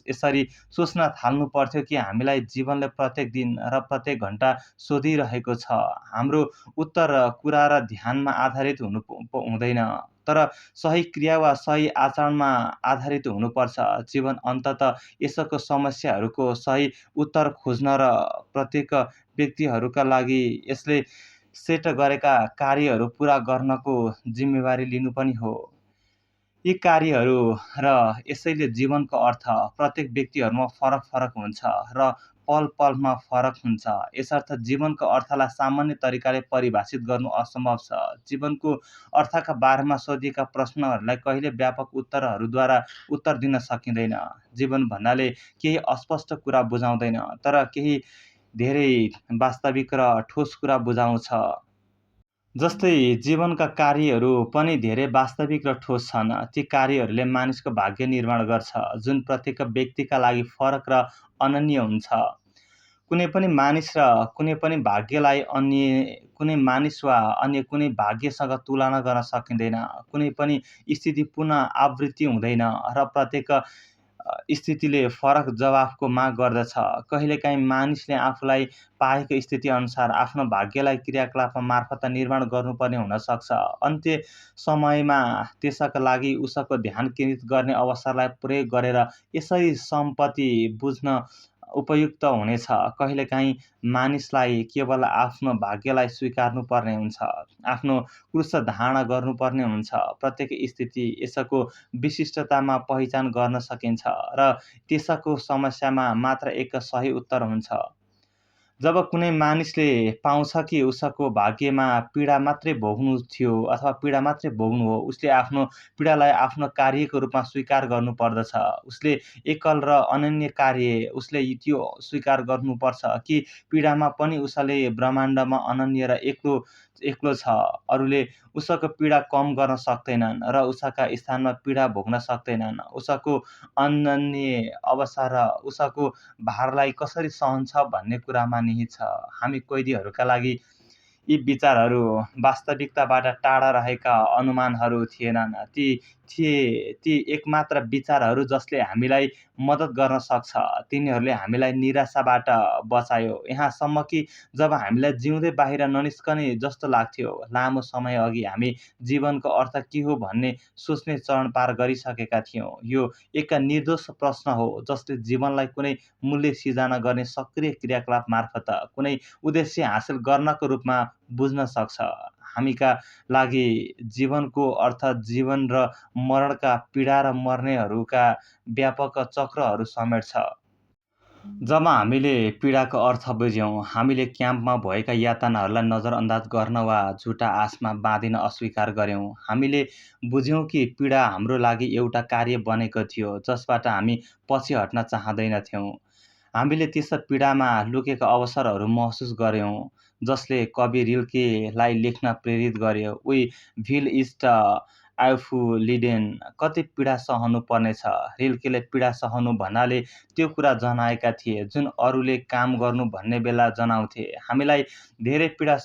यसरी सोच्न थाल्नु पर्थ्यो कि हामीलाई जीवनले प्रत्येक दिन र प्रत्येक घण्टा सोधिरहेको छ। हाम्रो उत्तर कुरा र ध्यानमा आधारित हुँदैन, तर सही क्रिया वा सही आचरणमा आधारित हुनुपर्छ। जीवन अन्ततः यसको समस्याहरूको सही उत्तर खोज्न र प्रत्येक व्यक्तिहरूका लागि यसले सेट गरेका कार्यहरू पूरा गर्नको जिम्मेवारी लिनु पनि हो। यी कार्यहरू र यसैले जीवनको अर्थ प्रत्येक व्यक्तिहरूमा फरक हुन्छ र पल-पलमा फरक हुन्छ। यसर्थ जीवनको अर्थलाई सामान्य तरिकाले परिभाषित गर्नु असम्भव छ। जीवनको अर्थका बारेमा सोधिएका प्रश्नहरूलाई कहिले व्यापक उत्तरहरूद्वारा उत्तर दिन सकिँदैन। जीवन भन्नाले केही अस्पष्ट कुरा बुझाउँदैन, तर केही धेरै वास्तविक र ठोस कुरा बुझाउँछ। जस्तै जीवनका कार्यहरू पनि धेरै वास्तविक र ठोस छन्। ती कार्यहरूले मानिसको भाग्य निर्माण गर्छ, जुन प्रत्येक व्यक्तिका लागि फरक र अनन्य हुन्छ। कुनै पनि मानिस र कुनै पनि भाग्यलाई कुनै मानिस वा अन्य कुनै भाग्यसँग तुलना गर्न सकिँदैन। कुनै पनि स्थिति पुनः आवृत्ति हुँदैन र प्रत्येक स्थितिले फरक जवाफको माग गर्दछ। कहिलेकाहीँ मानिसले आफूलाई पाएको स्थितिअनुसार आफ्नो भाग्यलाई क्रियाकलाप मार्फत निर्माण गर्नुपर्ने हुन सक्छ। अन्त्य समयमा त्यसका लागि उसको ध्यान केन्द्रित गर्ने अवसरलाई प्रयोग गरेर यसरी सम्पत्ति बुझ्न उपयुक्त हुनेछ। कहिलेकाहीँ मानिसलाई केवल आफ्नो भाग्यलाई स्वीकार्नुपर्ने हुन्छ, आफ्नो क्रुस धारण गर्नुपर्ने हुन्छ। प्रत्येक स्थिति यसको विशिष्टतामा पहिचान गर्न सकिन्छ र त्यसको समस्यामा मात्र एक सही उत्तर हुन्छ। जब कुनै मानिसले पाउँछ कि उसको भाग्यमा पीडा मात्रै भोग्नु थियो अथवा पीडा मात्रै भोग्नु हो, उसले आफ्नो पीडालाई आफ्नो कार्यको रूपमा स्वीकार गर्नुपर्दछ। उसले एकल र अनन्य कार्य, उसले त्यो स्वीकार गर्नुपर्छ कि पीडामा पनि उसले ब्रह्माण्डमा अनन्य र एक्लो छ। अरूले उसको पीडा कम गर्न सक्दैनन् र उसका स्थानमा पीडा भोग्न सक्दैनन्। उसको अनन्य अवस्था र उसको भारलाई कसरी सहन्छ भन्ने कुरामा निहित छ। हामी कैदीहरूका लागि यी विचारहरू वास्तविकताबाट टाढा रहेका अनुमानहरू थिएनन्। ती थिए ती एकमात्र विचारहरू जसले हामीलाई मद्दत गर्न सक्छ। तिनीहरूले हामीलाई निराशाबाट बचायो, यहाँसम्म कि जब हामीलाई जिउँदै बाहिर ननिस्कने जस्तो लाग्थ्यो। लामो समयअघि हामी जीवनको अर्थ के हो भन्ने सोच्ने चरण पार गरिसकेका थियौँ। यो एक निर्दोष प्रश्न हो जसले जीवनलाई कुनै मूल्य सिर्जना गर्ने सक्रिय क्रियाकलाप मार्फत कुनै उद्देश्य हासिल गर्नको रूपमा बुझ्न सक्छ। हामीका लागि जीवनको अर्थ जीवन र मरणका पीडा र मर्नेहरूका व्यापक चक्रहरू समेट्छ। जब हामीले पीडाको अर्थ बुझ्यौँ, हामीले क्याम्पमा भएका यातनाहरूलाई नजरअन्दाज गर्न वा झुटा आशमा बाँधिन अस्वीकार गर्यौँ। हामीले बुझ्यौँ कि पीडा हाम्रो लागि एउटा कार्य बनेको थियो जसबाट हामी पछि हट्न चाहँदैनथ्यौँ। हामीले त्यस पीडामा लुकेका अवसरहरू महसुस गर्यौँ जसले कवि रिल्केलाई लेख्न प्रेरित गर्यो। "वी भिल इस्ट आइफुलिडेन कति पीडा सहनु पर्नेछ।" रिल्केले पीडा सहनु भन्नाले त्यो कुरा जनाएका थिए जुन अरूले काम गर्नु भन्ने बेला जनाउँथे। हामीलाई धेरै पीडा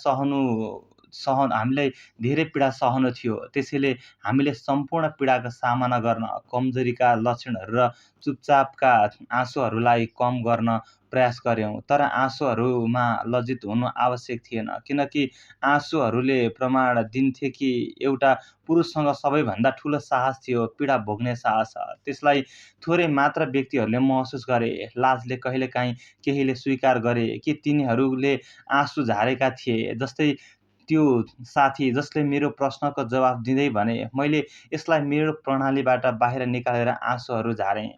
सहनु थियो, त्यसैले हामीले सम्पूर्ण पीडाको सामना गर्न, कमजोरीका लक्षणहरू र चुपचापका आँसुहरूलाई कम गर्न प्रयास गर्यौँ। तर आँसुहरूमा लज्जित हुनु आवश्यक थिएन, किनकि आँसुहरूले प्रमाण दिन्थे कि एउटा पुरुषसँग सबैभन्दा ठूलो साहस थियो पीडा भोग्ने साहस। त्यसलाई थोरै मात्र व्यक्तिहरूले महसुस गरे। लाजले कहिलेकाहीँ केहीले स्वीकार गरे कि तिनीहरूले आँसु झारेका थिए, जस्तै त्यो साथी जसले मेरो प्रश्नको जवाफ दिँदै भने, "मैले यसलाई मेरो प्रणालीबाट बाहिर निकालेर आँसुहरू झारेँ।"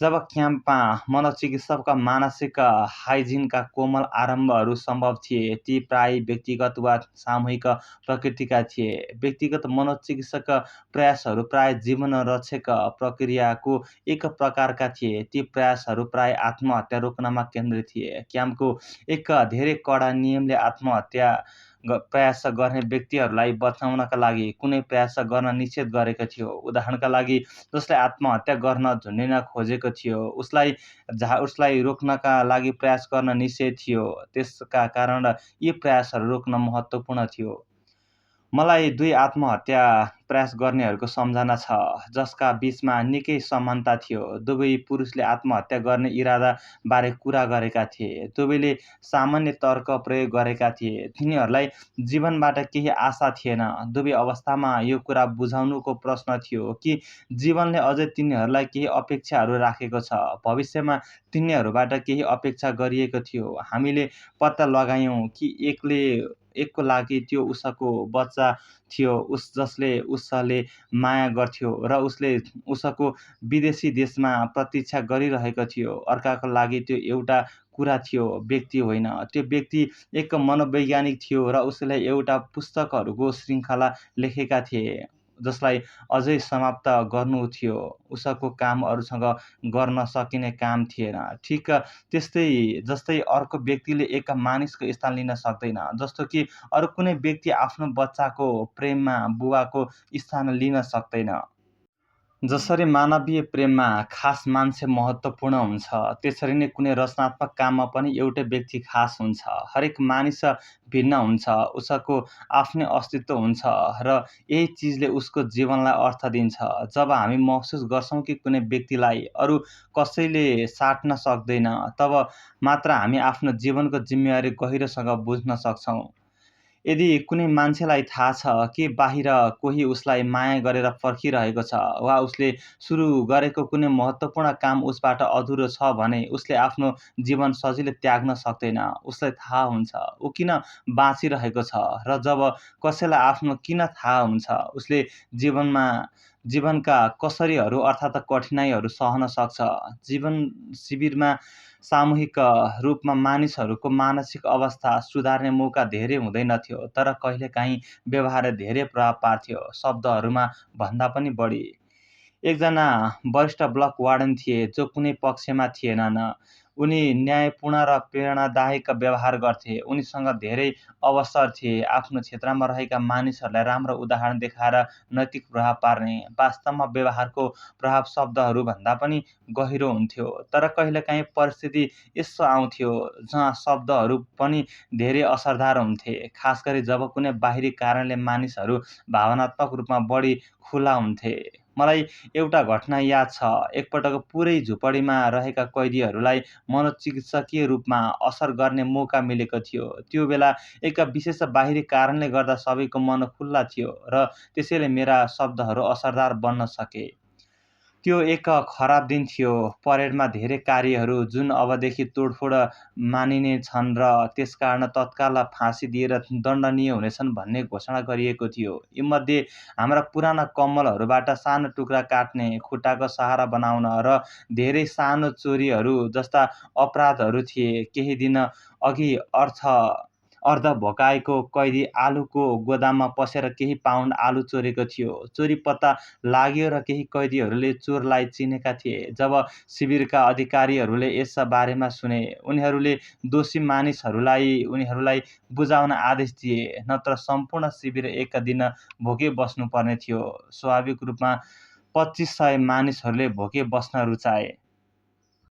जब क्याम्पमा मनोचिकित्सकका मानसिक हाइजिनका कोमल आरम्भहरू सम्भव थिए, ती प्रायः व्यक्तिगत वा सामूहिक प्रकृतिका थिए। व्यक्तिगत मनोचिकित्सक प्रयासहरू प्रायः जीवनरक्षक प्रक्रियाको एक प्रकारका थिए। ती प्रयासहरू प्रायः आत्महत्या रोक्नमा केन्द्रित थिए। क्याम्पको एक धेरै कडा नियमले आत्महत्या प्रयास गर्ने व्यक्तिहरूलाई बचाउनका लागि कुनै प्रयास गर्न निषेध गरेको थियो। उदाहरणका लागि, जसले आत्महत्या गर्न झुन्डिन खोजेको थियो उसलाई रोक्नका लागि प्रयास गर्न निषेध थियो। त्यसका कारण यी प्रयासहरू रोक्न महत्त्वपूर्ण थियो। मलाई दुई आत्महत्या प्रयास गर्नेहरूको सम्झना छ जसका बीचमा निकै समानता थियो। दुवै पुरुषले आत्महत्या गर्ने इरादाबारे कुरा गरेका थिए। दुवैले सामान्य तर्क प्रयोग गरेका थिए। तिनीहरूलाई जीवनबाट केही आशा थिएन। दुवै अवस्थामा यो कुरा बुझाउनुको प्रश्न थियो कि जीवनले अझै तिनीहरूलाई केही अपेक्षाहरू राखेको छ। भविष्यमा तिनीहरूबाट केही अपेक्षा गरिएको थियो। हामीले पत्ता लगायौँ कि एकको लागि त्यो उसको बच्चा थियो जसले उसले माया गर्थ्यो र उसले उसको विदेशी देशमा प्रतीक्षा गरिरहेको थियो। अर्काको लागि त्यो एउटा कुरा थियो, व्यक्ति होइन। त्यो व्यक्ति एक मनोवैज्ञानिक थियो र उसले एउटा पुस्तकहरूको श्रृङ्खला लेखेका थिए जसलाई अझै समाप्त गर्नु थियो। उसको काम अरूसँग गर्न सकिने काम थिएन। ठिक जस्तै अर्को व्यक्तिले एक मानिसको स्थान लिन सक्दैन, जस्तो कि अरू कुनै व्यक्ति आफ्नो बच्चाको प्रेममा बुबाको स्थान लिन सक्दैन। जसरी मानवीय प्रेममा खास मान्छे महत्त्वपूर्ण हुन्छ, त्यसरी नै कुनै रचनात्मक काममा पनि एउटै व्यक्ति खास हुन्छ। हरेक मानिस भिन्न हुन्छ, उसको आफ्नै अस्तित्व हुन्छ र यही चिजले उसको जीवनलाई अर्थ दिन्छ। जब हामी महसुस गर्छौँ कि कुनै व्यक्तिलाई अरू कसैले साट्न सक्दैन, तब मात्र हामी आफ्नो जीवनको जिम्मेवारी गहिरोसँग बुझ्न सक्छौँ। यदि कुनै मान्छेलाई थाहा छ कि बाहिर कोही उसलाई माया गरेर पर्खिरहेको छ वा उसले सुरु गरेको कुनै महत्त्वपूर्ण काम उसबाट अधुरो छ भने उसले आफ्नो जीवन सजिलै त्याग्न सक्दैन। उसलाई थाहा हुन्छ ऊ किन बाँचिरहेको छ र जब कसैलाई आफ्नो किन थाहा हुन्छ, उसले जीवनका कसरीहरू अर्थात् कठिनाइहरू सहन सक्छ। जीवन शिविरमा सामूहिक रूपमा मानिसहरूको मानसिक अवस्था सुधार्ने मौका धेरै हुँदैनथ्यो, तर कहिलेकाहीँ व्यवहारले धेरै प्रभाव पार्थ्यो, शब्दहरूमा भन्दा पनि बढी। एकजना वरिष्ठ ब्लक वार्डन थिए जो कुनै पक्षमा थिएनन्। उनी न्यायपूर्ण र प्रेरणादायक व्यवहार गर्थे। उनीसँग धेरै अवसर थिए आफ्नो क्षेत्रमा रहेका मानिसहरूलाई राम्रो उदाहरण देखाएर नैतिक प्रभाव पार्ने। वास्तवमा व्यवहारको प्रभाव शब्दहरूभन्दा पनि गहिरो हुन्थ्यो, तर कहिलेकाहीँ परिस्थिति यस्तो आउँथ्यो जहाँ शब्दहरू पनि धेरै असरदार हुन्थे, खासगरी जब कुनै बाहिरी कारणले मानिसहरू भावनात्मक रूपमा बढी खुला हुन्थे। मलाई एउटा घटना याद छ। एकपटक पुरै झुपडीमा रहेका कैदीहरूलाई मनोचिकित्सकीय रूपमा असर गर्ने मौका मिलेको थियो। त्यो बेला एक विशेष बाहिरी कारणले गर्दा सबैको मन खुल्ला थियो र त्यसैले मेरा शब्दहरू असरदार बन्न सके। त्यो एक खराब दिन थियो। परेडमा धेरै कार्यहरू जुन अबदेखि तोडफोड मानिने छन् र त्यसकारण तत्काल फाँसी दिएर दण्डनीय हुनेछन् भन्ने घोषणा गरिएको थियो। यीमध्ये हाम्रा पुराना कम्मलहरूबाट सानो टुक्रा काट्ने, खुट्टाको सहारा बनाउन र धेरै सानो चोरीहरू जस्ता अपराधहरू थिए। केही दिन अघि अर्ध भोकाएको कैदी आलुको गोदाममा पसेर केही पाउन्ड आलु चोरेको थियो। चोरी पत्ता लाग्यो र केही कैदीहरूले चोरलाई चिनेका थिए। जब शिविरका अधिकारीहरूले यस बारेमा सुने, उनीहरूले दोषी मानिसहरूलाई उनीहरूलाई बुझाउन आदेश दिए, नत्र सम्पूर्ण शिविर एक दिन भोकै बस्नुपर्ने थियो। स्वाभाविक रूपमा 2500 मानिसहरूले भोकै बस्न रुचाए।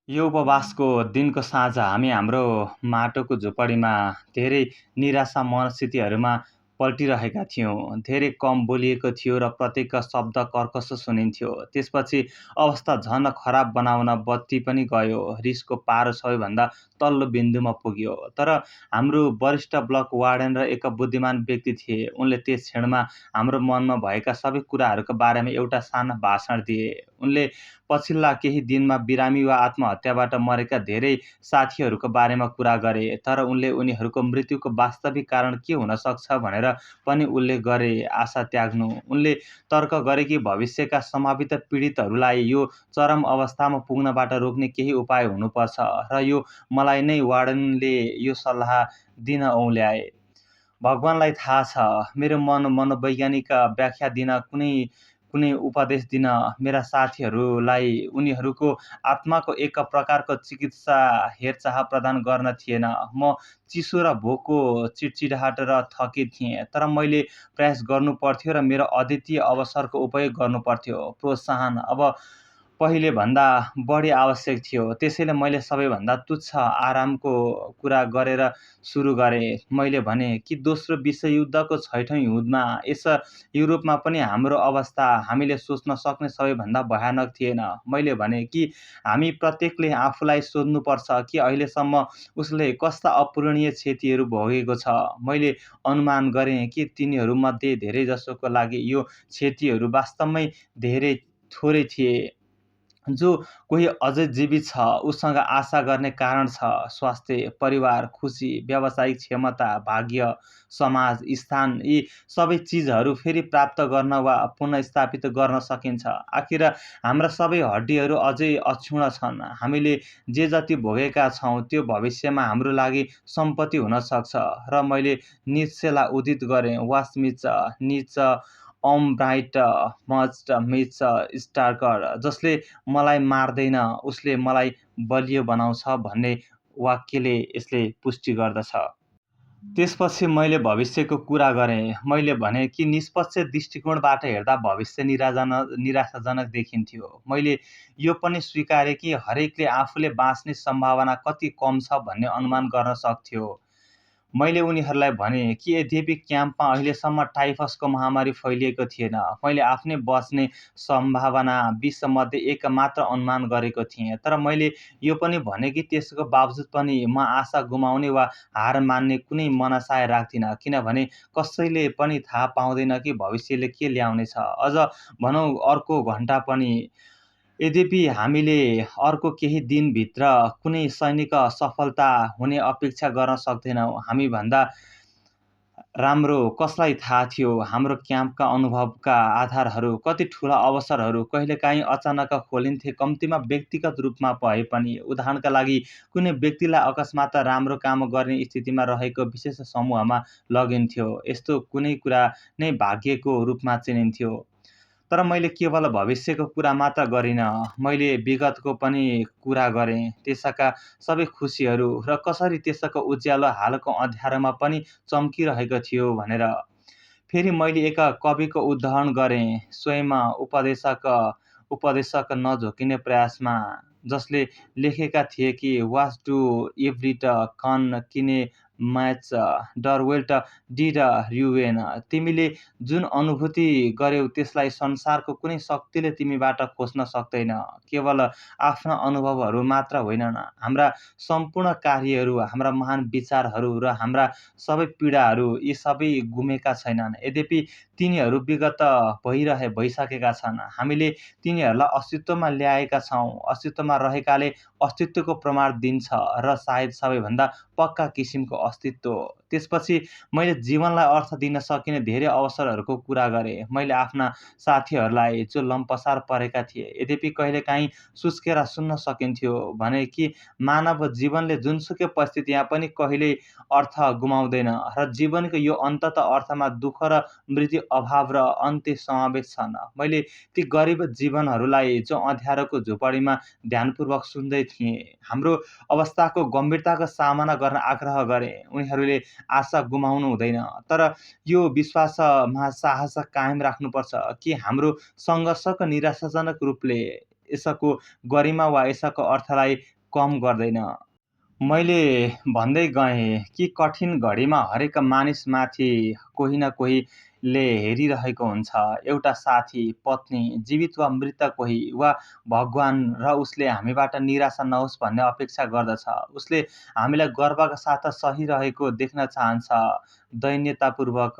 यो उपवासको दिनको साँझ हामी हाम्रो माटोको झुपडीमा धेरै निराशा मनस्थितिहरूमा पल्टिरहेका थियौँ। धेरै कम बोलिएको थियो र प्रत्येक शब्द कर्कश सुनिन्थ्यो। त्यसपछि अवस्था झन खराब बनाउन बत्ती पनि गयो। रिसको पारो सबैभन्दा तल्लो बिन्दुमा पुग्यो। तर हाम्रो वरिष्ठ ब्लक वार्डेन र एक बुद्धिमान व्यक्ति थिए। उनले त्यस क्षणमा हाम्रो मनमा भएका सबै कुराहरूको बारेमा एउटा सानो भाषण दिए। उनले पछिल्ला केही दिनमा बिरामी वा आत्महत्याबाट मरेका धेरै साथीहरूको बारेमा कुरा गरे, तर उनले उनीहरूको मृत्युको वास्तविक कारण के हुन सक्छ भनेर पनि उल्लेख गरे। आशा त्याग्नु। उनले तर्क गरे कि भविष्यका सम्भावित पीडितहरूलाई यो चरम अवस्थामा पुग्नबाट रोक्ने केही उपाय हुनुपर्छ र यो मलाई नै वार्डनले यो सल्लाह दिन औल्याए। भगवानलाई थाहा छ, मेरो मनोवैज्ञानिक व्याख्या दिन कुनै उपदेश दिन मेरा साथीहरूलाई उनीहरूको आत्माको एक प्रकारको चिकित्सा हेरचाह प्रदान गर्न थिएन। म चिसो र भोकको चिडचिडाहट र थकित थिएँ, तर मैले प्रयास गर्नुपर्थ्यो र मेरो अद्वितीय अवसरको उपयोग गर्नुपर्थ्यो। प्रोत्साहन अब पहिलेभन्दा बढी आवश्यक थियो। त्यसैले मैले सबैभन्दा तुच्छ आरामको कुरा गरेर सुरु गरेँ। मैले भने कि दोस्रो विश्वयुद्धको 6औँ युद्धमा यस युरोपमा पनि हाम्रो अवस्था हामीले सोच्न सक्ने सबैभन्दा भयानक थिएन। मैले भने कि हामी प्रत्येकले आफूलाई सोध्नुपर्छ कि अहिलेसम्म उसले कस्ता अपूरणीय क्षतिहरू भोगेको छ। मैले अनुमान गरेँ कि तिनीहरूमध्ये धेरैजसोको लागि यो क्षतिहरू वास्तवमै धेरै थोरै थिए। जो कोही अझै जीवित छ, उसँग आशा गर्ने कारण छ। स्वास्थ्य, परिवार, खुसी, व्यावसायिक क्षमता, भाग्य, समाज, स्थान, यी सबै चिजहरू फेरि प्राप्त गर्न वा पुनर्स्थापित गर्न सकिन्छ। आखिर हाम्रा सबै हड्डीहरू अझै अक्षुण्ण छन्। हामीले जे जति भोगेका छौँ त्यो भविष्यमा हाम्रो लागि सम्पत्ति हुन सक्छ। र मैले नित्सेलाई उद्धृत गरेँ, वास्मिच निच ब्राइट मस्ट मिच स्टार्कर, जसले मलाई मार्दैन उसले मलाई बलियो बनाउँछ भन्ने वाक्यले यसले पुष्टि गर्दछ। त्यसपछि मैले भविष्यको कुरा गरेँ। मैले भने कि निष्पक्ष दृष्टिकोणबाट हेर्दा भविष्य निराशाजनक देखिन्थ्यो। मैले यो पनि स्वीकारेँ कि हरेकले आफूले बाँच्ने सम्भावना कति कम छ भन्ने अनुमान गर्न सक्थ्यो। मैले उनीहरूलाई भने कि यद्यपि क्याम्पमा अहिलेसम्म टाइफसको महामारी फैलिएको थिएन। मैले आफ्नै बच्ने सम्भावना 20 मध्ये 1 मात्र अनुमान गरेको थिएँ। तर मैले यो पनि भने कि त्यसको बावजुद पनि म आशा गुमाउने वा हार मान्ने कुनै मनसाय राख्दिनँ, किनभने कसैले पनि थाहा पाउँदैन कि भविष्यले के ल्याउनेछ, अझ भनौँ अर्को घण्टा पनि। यद्यपि हामीले अर्को केही दिनभित्र कुनै सैनिक सफलता हुने अपेक्षा गर्न सक्दैनौँ। हामीभन्दा राम्रो कसलाई थाहा थियो हाम्रो क्याम्पका अनुभवका आधारहरू, कति ठुला अवसरहरू कहिलेकाहीँ अचानक खोलिन्थे, कम्तीमा व्यक्तिगत रूपमा भए पनि। उदाहरणका लागि, कुनै व्यक्तिलाई अकस्मात राम्रो काम गर्ने स्थितिमा रहेको विशेष समूहमा लगिन्थ्यो। यस्तो कुनै कुरा नै भाग्यको रूपमा चिनिन्थ्यो। तर मैले केवल भविष्यको कुरा मात्र गरिनँ, मैले विगतको पनि कुरा गरेँ। त्यसका सबै खुसीहरू र कसरी त्यसको उज्यालो हालको अँध्यारोमा पनि चम्किरहेको थियो भनेर। फेरि मैले एक कविको उद्धरण गरेँ, स्वयं उपदेशक नझोकिने प्रयासमा, जसले लेखेका थिए कि वाच डु इभ्रिट कन किने म्याच डरवेल्ट डिड र्युवेन। तिमीले जुन अनुभूति गर्यौ त्यसलाई संसारको कुनै शक्तिले तिमीबाट खोज्न सक्दैन। केवल आफ्ना अनुभवहरू मात्र होइनन्, हाम्रा सम्पूर्ण कार्यहरू, हाम्रा महान विचारहरू र हाम्रा सबै पीडाहरू, यी सबै गुमेका छैनन्। यद्यपि तिनीहरू विगत भइसकेका छन्। हामीले तिनीहरूलाई अस्तित्वमा ल्याएका छौँ। अस्तित्वमा रहेकाले अस्तित्वको प्रमाण दिन्छ, र सायद सबैभन्दा पक्का किसिमको अस्तित्व। त्यसपछि मैले जीवनलाई अर्थ दिन सकिने धेरै अवसरहरूको कुरा गरेँ। मैले आफ्ना साथीहरूलाई, जो लम्पसार परेका थिए यद्यपि कहिलेकाहीँ सुस्केर सुन्न सकिन्थ्यो, भने कि मानव जीवनले जुनसुकै परिस्थितिमा पनि कहिल्यै अर्थ गुमाउँदैन, र जीवनको यो अन्ततः अर्थमा दुःख र मृत्यु, अभाव र अन्त्य समावेश छन्। मैले ती गरिब जीवनहरूलाई, जो अँध्यारोको झुपडीमा ध्यानपूर्वक सुन्दै थिए, हाम्रो अवस्थाको गम्भीरताको सामना गर्न आग्रह गरे। उनीहरूले आशा गुमाउनु हुँदैन, तर यो विश्वासमा साहस कायम राख्नुपर्छ कि हाम्रो सङ्घर्षको निराशाजनक रूपले यसको गरिमा वा यसको अर्थलाई कम गर्दैन। मैले भन्दै गएँ कि कठिन घडीमा हरेक मानिसमाथि कोही न कोहीले हेरिरहेको हुन्छ। एउटा साथी, पत्नी, जीवित वा मृत कोही, वा भगवान, र उसले हामीबाट निराशा नहोस् भन्ने अपेक्षा गर्दछ। उसले हामीलाई गर्वका साथ सहिरहेको देख्न चाहन्छ, दयनीयतापूर्वक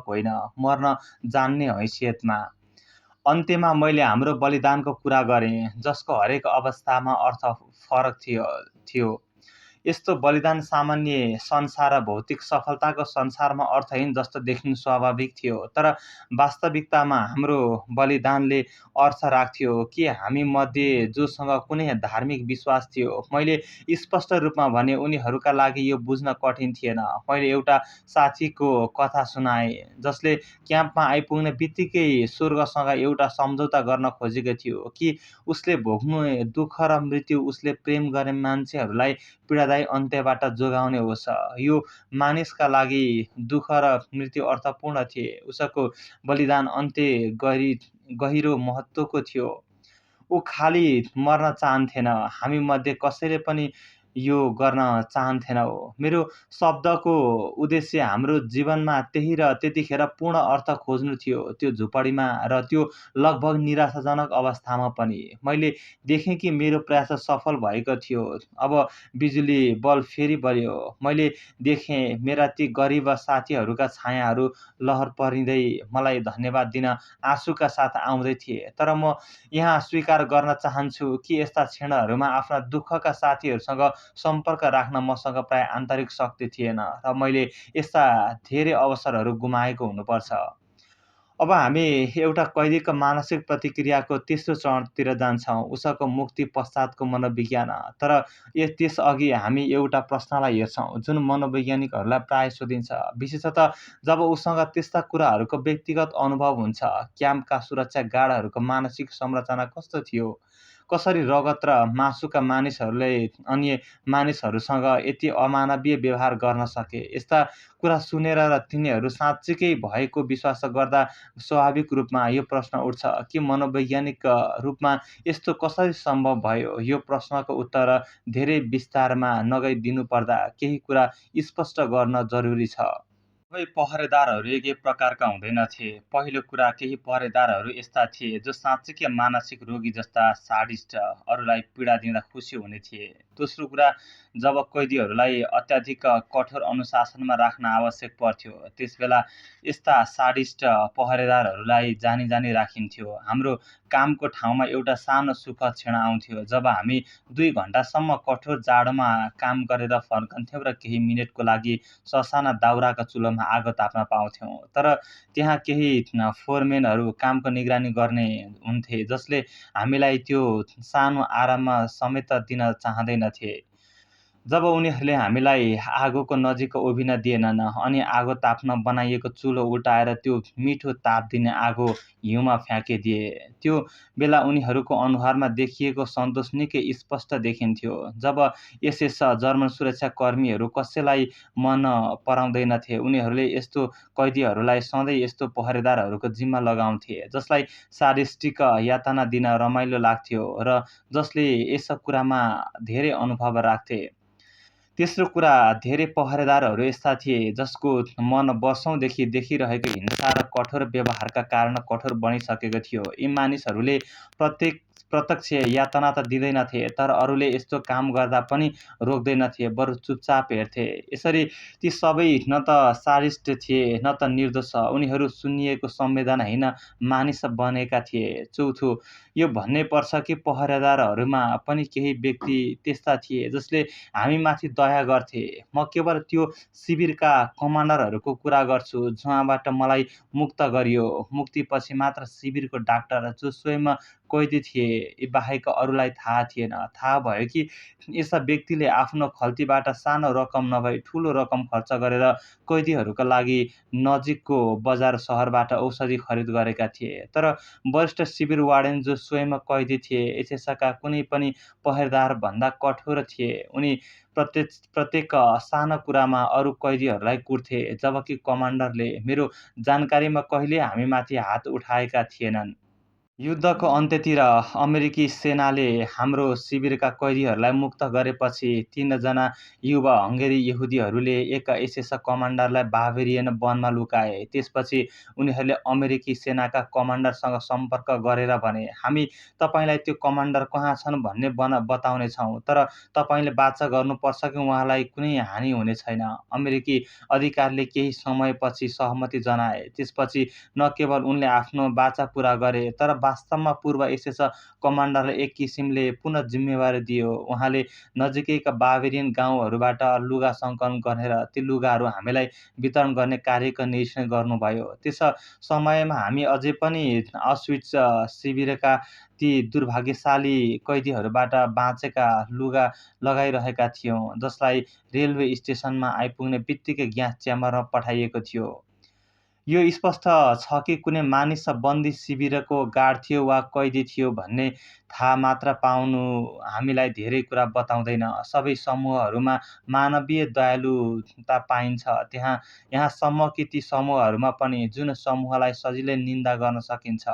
होइन, मर्न जान्ने हैसियतमा। अन्त्यमा मैले हाम्रो बलिदानको कुरा गरेँ, जसको हरेक अवस्थामा अर्थ फरक थियो। यस्तो बलिदान सामान्य संसार र भौतिक सफलताको संसारमा अर्थहीन जस्तो देखिनु स्वाभाविक थियो, तर वास्तविकतामा हाम्रो बलिदानले अर्थ राख्थ्यो कि हामी मध्ये जोसँग कुनै धार्मिक विश्वास थियो। मैले स्पष्ट रूपमा भने, उनीहरूका लागि यो बुझ्न कठिन थिएन। मैले एउटा साथीको कथा सुनाएँ, जसले क्याम्पमा आइपुग्ने बित्तिकै स्वर्गसँग एउटा सम्झौता गर्न खोजेको थियो कि उसले भोग्ने दुःख र मृत्यु उसले प्रेम गर्ने मान्छेहरूलाई पीडादायी अन्त्यबाट जोगाउने होस्। यो मानिसका लागि दुःख र मृत्यु अर्थपूर्ण थिए। उसको बलिदान अन्त्य गहिरो महत्त्वको थियो। ऊ खाली मर्न चाहन्थेन। हामी मध्ये कसैले पनि यो गर्न चाहन्थेनौँ। मेरो शब्दको उद्देश्य हाम्रो जीवनमा त्यही र त्यतिखेर पूर्ण अर्थ खोज्नु थियो, त्यो झुपडीमा र त्यो लगभग निराशाजनक अवस्थामा पनि। मैले देखेँ कि मेरो प्रयास सफल भएको थियो। अब बिजुली बल्ब फेरि बल्यो। मैले देखेँ मेरा ती गरिब साथीहरूका छायाहरू लहर परिँदै मलाई धन्यवाद दिन आँसुका साथ आउँदै थिए। तर म यहाँ स्वीकार गर्न चाहन्छु कि यस्ता क्षणहरूमा आफ्ना दुःखका साथीहरूसँग सम्पर्क राख्न मसँग प्राय आन्तरिक शक्ति थिएन, र मैले यस्ता धेरै अवसरहरू गुमाएको हुनुपर्छ। अब हामी एउटा कैदीको मानसिक प्रतिक्रियाको तेस्रो चरणतिर जान्छौँ, उसको मुक्ति पश्चातको मनोविज्ञान। तर त्यसअघि हामी एउटा प्रश्नलाई हेर्छौँ, जुन मनोवैज्ञानिकहरूलाई प्राय सोधिन्छ, विशेषतः जब उसँग त्यस्ता कुराहरूको व्यक्तिगत अनुभव हुन्छ। क्याम्पका सुरक्षा गार्डहरूको मानसिक संरचना कस्तो थियो? कसरी रगत र मासुका मानिसहरूले अन्य मानिसहरूसँग यति अमानवीय व्यवहार गर्न सके? यस्ता कुरा सुनेर र तिनीहरू साँच्चीकै भएको विश्वास गर्दा स्वाभाविक रूपमा यो प्रश्न उठ्छ कि मनोवैज्ञानिक रूपमा यस्तो कसरी सम्भव भयो? यो प्रश्नको उत्तर धेरै विस्तारमा नगइदिनुपर्दा केही कुरा स्पष्ट गर्न जरुरी छ। सबै पहरेदारहरू एकै प्रकारका हुँदैनथे। पहिलो कुरा, केही पहरेदारहरू यस्ता थिए जो साँच्चीकै मानसिक रोगी जस्ता साडिस्ट, अरूलाई पीडा दिँदा खुसी हुने थिए। दोस्रो कुरा, जब कैदीहरूलाई अत्याधिक कठोर अनुशासनमा राख्न आवश्यक पर्थ्यो, त्यसबेला यस्ता साडिस्ट पहरेदारहरूलाई जानी जानी राखिन्थ्यो। हाम्रो कामको ठाउँमा एउटा सानो सुखद क्षण आउँथ्यो जब हामी 2 घण्टासम्म कठोर जाडोमा काम गरेर फर्कन्थ्यौँ र केही मिनेटको लागि ससाना दाउराका चुलोमा आगो ताप्न पाउँथ्यौँ। तर त्यहाँ केही फोरमेनहरू कामको निगरानी गर्ने हुन्थे, जसले हामीलाई त्यो सानो आराममा समेत दिन चाहँदैनथे। जब उनीहरूले हामीलाई आगोको नजिक उभिन दिएनन् अनि आगो ताप्न बनाइएको चुलो उल्टाएर त्यो मिठो ताप दिने आगो हिउँमा फ्याँकिदिए, त्यो बेला उनीहरूको अनुहारमा देखिएको सन्तोष निकै स्पष्ट देखिन्थ्यो। जब एसएस जर्मन सुरक्षाकर्मीहरू कसैलाई मन पराउँदैनथे, उनीहरूले यस्तो कैदीहरूलाई सधैँ यस्तो पहरेदारहरूको जिम्मा लगाउँथे, जसलाई साडिस्टिक यातना दिन रमाइलो लाग्थ्यो र जसले यस कुरामा धेरै अनुभव राख्थे। तेस्रो कुरा, धेरै पहरेदारहरू यस्ता थिए जसको मन वर्षौँदेखि देखिरहेको हिंसा र कठोर व्यवहारका कारण कठोर बनिसकेको थियो। यी मानिसहरूले प्रत्यक्ष यातना त दिँदैनथे, तर अरूले यस्तो काम गर्दा पनि रोक्दैनथे, बरु चुपचाप हेर्थे। यसरी ती सबै न त साडिस्ट थिए न त निर्दोष, उनीहरू सुन्निएको संवेदनाहीन मानिस बनेका थिए। चौथो, यो भन्नै पर्छ कि पहरेदारहरूमा पनि केही व्यक्ति त्यस्ता थिए जसले हामीमाथि दया गर्थे। म केवल त्यो शिविरका कमान्डरहरूको कुरा गर्छु जहाँबाट मलाई मुक्त गरियो। मुक्तिपछि मात्र शिविरको डाक्टर जो स्वयं कैदी थिए यी बाहेक अरूलाई थाहा थिएन। थाहा भयो कि यस्ता व्यक्तिले आफ्नो खल्तीबाट सानो रकम नभई ठुलो रकम खर्च गरेर कैदीहरूका लागि नजिकको बजार सहरबाट औषधि खरिद गरेका थिए। तर वरिष्ठ शिविर वार्डेन जो स्वयं कैदी थिए एसएसका कुनै पनि पहरेदारभन्दा कठोर थिए। उनी प्रत्येक सानो कुरामा अरू कैदीहरूलाई कुट्थे, जबकि कमान्डरले मेरो जानकारीमा कहिल्यै हामीमाथि हात उठाएका थिएनन्। युद्धको अन्त्यतिर अमेरिकी सेनाले हाम्रो शिविरका कैदीहरूलाई मुक्त गरेपछि 3 जना युवा हङ्गेरी यहुदीहरूले एक एसएस कमान्डरलाई बाभेरियन वनमा लुकाए। त्यसपछि उनीहरूले अमेरिकी सेनाका कमान्डरसँग सम्पर्क गरेर भने, हामी तपाईँलाई त्यो कमान्डर कहाँ छन् भन्ने बताउनेछौँ, तर तपाईँले वाचा गर्नुपर्छ कि उहाँलाई कुनै हानि हुने छैन। अमेरिकी अधिकारीले केही समयपछि सहमति जनाए। त्यसपछि न केवल उनले आफ्नो वाचा पुरा गरे, तर वास्तवमा पूर्व एसएस कमान्डरले एक किसिमले पुनः जिम्मेवारी दियो। उहाँले नजिकैका बाभेरियन गाउँहरूबाट लुगा सङ्कलन गरेर ती लुगाहरू हामीलाई वितरण गर्ने कार्यको निरीक्षण गर्नुभयो। त्यस समयमा हामी अझै पनि अस्विट्ज शिविरका ती दुर्भाग्यशाली कैदीहरूबाट बाँचेका लुगा लगाइरहेका थियौँ, जसलाई रेलवे स्टेसनमा आइपुग्ने बित्तिकै ग्यास च्याम्बरमा पठाइएको थियो। यो स्पष्ट छ कि कुनै मानिस बन्दी शिविरको गार्ड थियो वा कैदी थियो भन्ने थाहा मात्र पाउनु हामीलाई धेरै कुरा बताउँदैन। सबै समूहहरूमा मानवीय दयालुता पाइन्छ, यहाँसम्म कि ती समूहहरूमा पनि जुन समूहलाई सजिलै निन्दा गर्न सकिन्छ।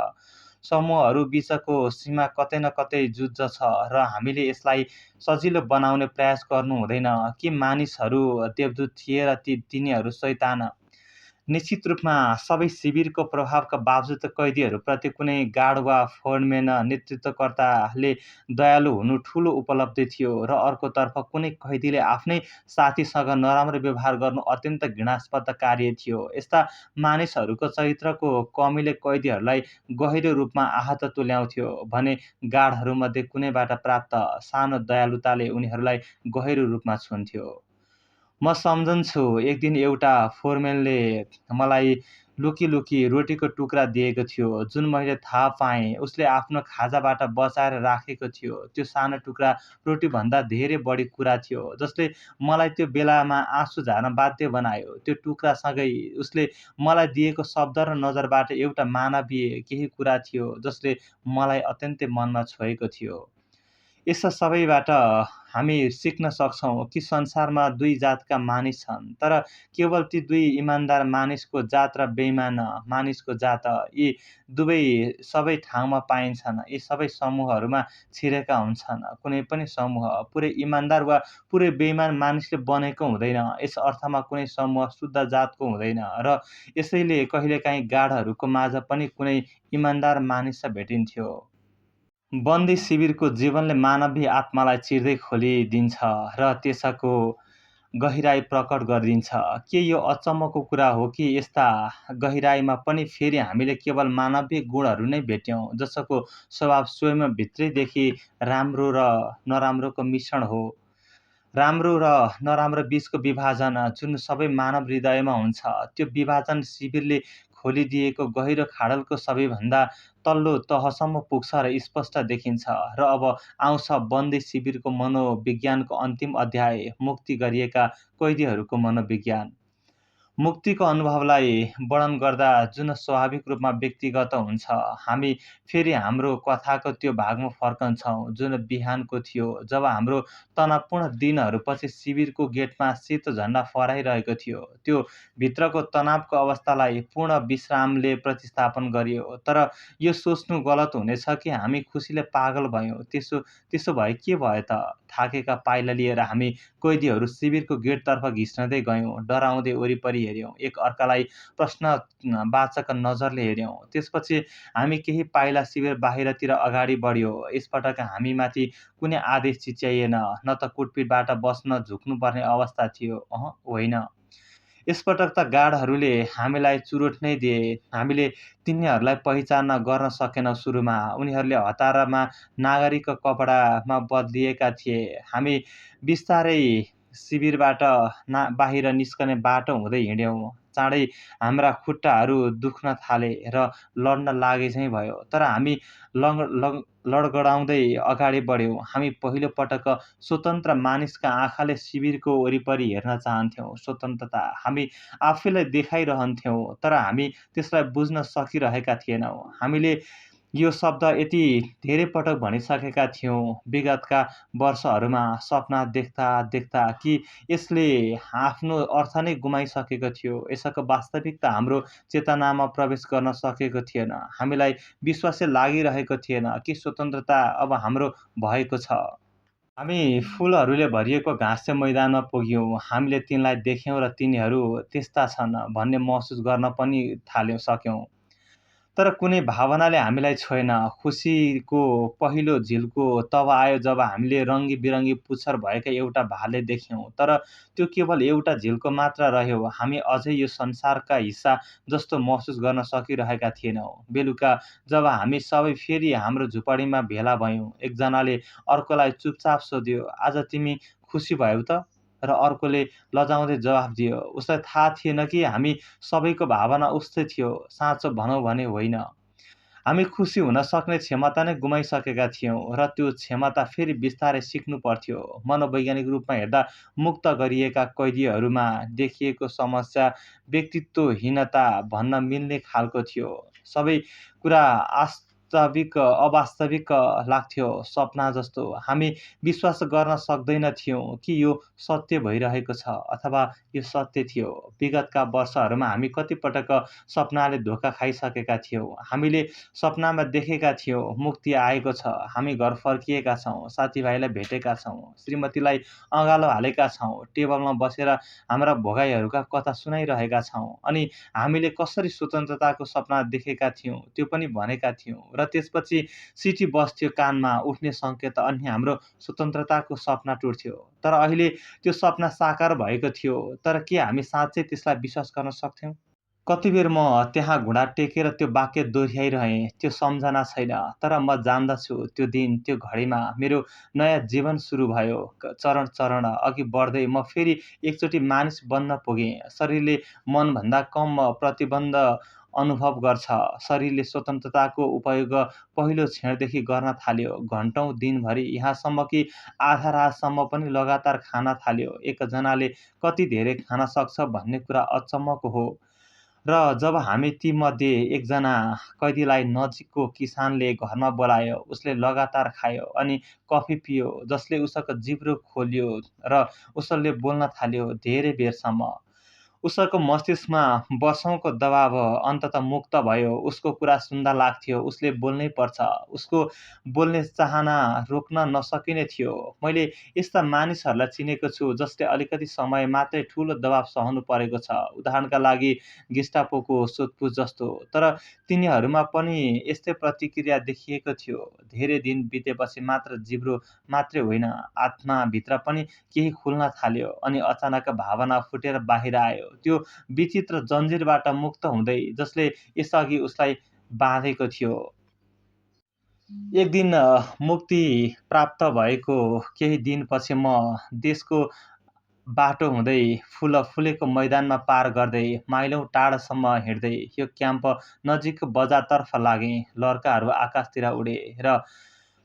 समूहहरू बीचको सीमा कतै न कतै जुझ्छ छ र हामीले यसलाई सजिलो बनाउने प्रयास गर्नु हुँदैन कि मानिसहरू देवदूत थिए र तिनीहरू शैतान। निश्चित रूपमा सबै शिविरको प्रभावका बावजुद कैदीहरूप्रति कुनै गार्ड वा फोर्डमेन नेतृत्वकर्ताले दयालु हुनु ठूलो उपलब्धि थियो र अर्कोतर्फ कुनै कैदीले आफ्नै साथीसँग नराम्रो व्यवहार गर्नु अत्यन्त घृणास्पद कार्य थियो। यस्ता मानिसहरूको चरित्रको कमीले कैदीहरूलाई गहिरो रूपमा आहत तुल्याउँथ्यो भने गार्डहरूमध्ये कुनैबाट प्राप्त सानो दयालुताले उनीहरूलाई गहिरो रूपमा छुन्थ्यो। म सम्झन्छु एक दिन एउटा फोरमेनले मलाई लुकी रोटीको टुक्रा दिएको थियो, जुन मैले थाहा पाएँ उसले आफ्नो खाजाबाट बचाएर राखेको थियो। त्यो सानो टुक्रा रोटीभन्दा धेरै बढी कुरा थियो, जसले मलाई त्यो बेलामा आँसु झार्न बाध्य बनायो। त्यो टुक्रासँगै उसले मलाई दिएको शब्द र नजरबाट एउटा मानवीय केही कुरा थियो, जसले मलाई अत्यन्तै मनमा छोएको थियो। यस सबैबाट हामी सिक्न सक्छौँ कि संसारमा दुई जातका मानिस छन्, तर केवल ती दुई इमान्दार मानिसको जात र बेइमान मानिसको जात, यी दुवै सबै ठाउँमा पाइन्छन्। यी सबै समूहहरूमा छिरेका हुन्छन्। कुनै पनि समूह पुरै इमान्दार वा पुरै बेइमान मानिसले बनेको हुँदैन। यस अर्थमा कुनै समूह शुद्ध जातको हुँदैन र यसैले कहिलेकाहीँ गार्डहरूको माझ पनि कुनै इमान्दार मानिस भेटिन्थ्यो। बन्दी शिविरको जीवनले मानवीय आत्मालाई चिर्दै खोलिदिन्छ र त्यसको गहिराई प्रकट गरिदिन्छ। के यो अचम्मको कुरा हो कि यस्ता गहिराईमा पनि फेरि हामीले केवल मानवीय गुणहरू नै भेट्यौँ, जसको स्वभाव स्वयं भित्रैदेखि राम्रो र नराम्रोको मिश्रण हो। राम्रो र नराम्रो बीचको विभाजन जुन सबै मानव हृदयमा हुन्छ, त्यो विभाजन शिविरले खोलिदिएको गहिरो खाडलको सबैभन्दा तल्लो तहसम्म पुग्छ र स्पष्ट देखिन्छ। र अब आउँछ बन्दी शिविरको मनोविज्ञानको अन्तिम अध्याय, मुक्ति गरिएका कैदीहरूको मनोविज्ञान। मुक्तिको अनुभवलाई वर्णन गर्दा जुन स्वाभाविक रूपमा व्यक्तिगत हुन्छ, हामी फेरि हाम्रो कथाको त्यो भागमा फर्कन्छौँ जुन बिहानको थियो, जब हाम्रो तनावपूर्ण दिनहरूपछि शिविरको गेटमा सेतो झन्डा फहराइरहेको थियो। त्यो भित्रको तनावको अवस्थालाई पूर्ण विश्रामले प्रतिस्थापन गरियो। तर यो सोच्नु गलत हुनेछ कि हामी खुसीले पागल भयौँ। त्यसो भए के भयो त? थाकेका पाइला लिएर हामी कैदीहरू शिविरको गेटतर्फ घिस्रँदै गयौँ, डराउँदै वरिपरि हेऱ्यौँ, एक अर्कालाई प्रश्नवाचक नजरले हेऱ्यौँ। त्यसपछि हामी केही पाइला शिविर बाहिरतिर अगाडि बढ्यो। यसपटक हामीमाथि कुनै आदेश चिच्याइएन, न त कुटपिटबाट बस्न झुक्नुपर्ने अवस्था थियो। होइन। यसपटक त गार्डहरूले हामीलाई चुरोट नै दिए। हामीले तिनीहरूलाई पहिचान गर्न सकेनौँ सुरुमा। उनीहरूले हतारमा नागरिकको कपडामा बदलिएका थिए। हामी बिस्तारै शिविरबाट बाहिर निस्कने बाटो हुँदै हिँड्यौँ। चाँडै हाम्रा खुट्टाहरू दुख्न थाले र लड्न लागे झैँ भयो। तर हामी लडगडाउँदै अगाडि बढ्यौँ। हामी पहिलो पटक स्वतन्त्र मानिसका आँखाले शिविरको वरिपरि हेर्न चाहन्थ्यौँ। स्वतन्त्रता हामी आफैलाई देखाइरहन्थ्यौँ, तर हामी त्यसलाई बुझ्न सकिरहेका थिएनौँ। हामीले यो शब्द यति धेरै पटक भनिसकेका थियौँ विगतका वर्षहरूमा, सपना देख्दा देख्दा कि यसले आफ्नो अर्थ नै गुमाइसकेको थियो। यसको वास्तविकता हाम्रो चेतनामा प्रवेश गर्न सकेको थिएन। हामीलाई विश्वासै लागिरहेको थिएन कि स्वतन्त्रता अब हाम्रो भएको छ। हामी फुलहरूले भरिएको घाँसे मैदानमा पुग्यौँ। हामीले तिनलाई देख्यौँ र तिनीहरू त्यस्ता छन् भन्ने महसुस गर्न पनि सक्यौँ। तर कुनै भावनाले हामीलाई छोएन। खुसीको पहिलो झिल्को तब आयो जब हामीले रङ्गी बिरङ्गी पुच्छर भएका एउटा भाले देख्यौँ। तर त्यो केवल एउटा झिल्को मात्र रह्यो। हामी अझै यो संसारका हिस्सा जस्तो महसुस गर्न सकिरहेका थिएनौँ। बेलुका जब हामी सबै फेरि हाम्रो झुपडीमा भेला भयौँ, एकजनाले अर्कोलाई चुपचाप सोध्यो, आज तिमी खुसी भयौ त? र अर्कोले लजाउँदै जवाफ दियो। उसलाई थाहा थिएन कि हामी सबैको भावना उस्तै थियो। साँचो भनौँ भने होइन। हामी खुसी हुन सक्ने क्षमता नै गुमाइसकेका थियौँ र त्यो क्षमता फेरि बिस्तारै सिक्नु पर्थ्यो। मनोवैज्ञानिक रूपमा हेर्दा मुक्त गरिएका कैदीहरूमा देखिएको समस्या व्यक्तित्वहीनता भन्न मिल्ने खालको थियो। सबै कुरा अवास्तविक लाग्थ्यो, सपना जस्तो। हामी विश्वास गर्न सक्दैनथ्यौँ कि यो सत्य भइरहेको छ अथवा यो सत्य थियो। विगतका वर्षहरूमा हामी कतिपटक सपनाले धोका खाइसकेका थियौँ। हामीले सपनामा देखेका थियौँ मुक्ति आएको छ, हामी घर फर्किएका छौँ, साथीभाइलाई भेटेका छौँ, श्रीमतीलाई अँगालो हालेका छौँ, टेबलमा बसेर हाम्रा भोगाइहरूका कथा सुनाइरहेका छौँ, अनि हामीले कसरी स्वतन्त्रताको सपना देखेका थियौँ त्यो पनि भनेका थियौँ। र त्यसपछि सिटी बस्थ्यो कानमा उठ्ने सङ्केत, अनि हाम्रो स्वतन्त्रताको सपना टुट्थ्यो। तर अहिले त्यो सपना साकार भएको थियो। तर के हामी साँच्चै त्यसलाई विश्वास गर्न सक्थ्यौँ? कतिबेर म त्यहाँ घुँडा टेकेर त्यो वाक्य दोहोऱ्याइरहेँ। त्यो सम्झना छैन, तर म जान्दछु त्यो दिन, त्यो घडीमा मेरो नयाँ जीवन सुरु भयो। चरण अघि बढ्दै म फेरि एकचोटि मानिस बन्न पुगेँ। शरीरले मनभन्दा कम प्रतिबन्ध अनुभव गर्छ। शरीरले स्वतन्त्रताको उपयोग पहिलो क्षणदेखि गर्न थाल्यो। घन्टौँ, दिनभरि, यहाँसम्म कि आधा रातसम्म पनि लगातार खान थाल्यो। एकजनाले कति धेरै खान सक्छ भन्ने कुरा अचम्मको हो। र जब हामी तीमध्ये एकजना कैदीलाई नजिकको किसानले घरमा बोलायो, उसले लगातार खायो अनि कफी पियो, जसले उसको जिब्रो खोल्यो र उसले बोल्न थाल्यो धेरै बेरसम्म। उसको मस्तिष्कमा वर्षौंको दबाव अन्ततः मुक्त भयो। उसको कुरा सुन्दा लाग्थ्यो उसले बोल्नै पर्छ। उसको बोल्ने चाहना रोक्न नसकिने थियो। मैले यस्ता मानिसहरूलाई चिनेको छु जसले अलिकति समय मात्रै ठूलो दबाव सहनु परेको छ, उदाहरणका लागि गेस्टापोको सोधपुछ जस्तो। तर तिनीहरूमा पनि यस्तै प्रतिक्रिया देखिएको थियो। धेरै दिन बितेपछि मात्र जिब्रो मात्रै होइन, आत्माभित्र पनि केही खुल्न थाल्यो, अनि अचानक भावना फुटेर बाहिर आयो, त्यो विचित्र जन्जिरबाट मुक्त हुँदै जसले यसअघि उसलाई बाँधेको थियो। एक दिन मुक्ति प्राप्त भएको केही दिनपछि म देशको बाटो हुँदै फुलेको मैदानमा पार गर्दै माइलौँ टाढासम्म हिँड्दै यो क्याम्प नजिकको बजारतर्फ लागेँ। लर्काहरू आकाशतिर उडे र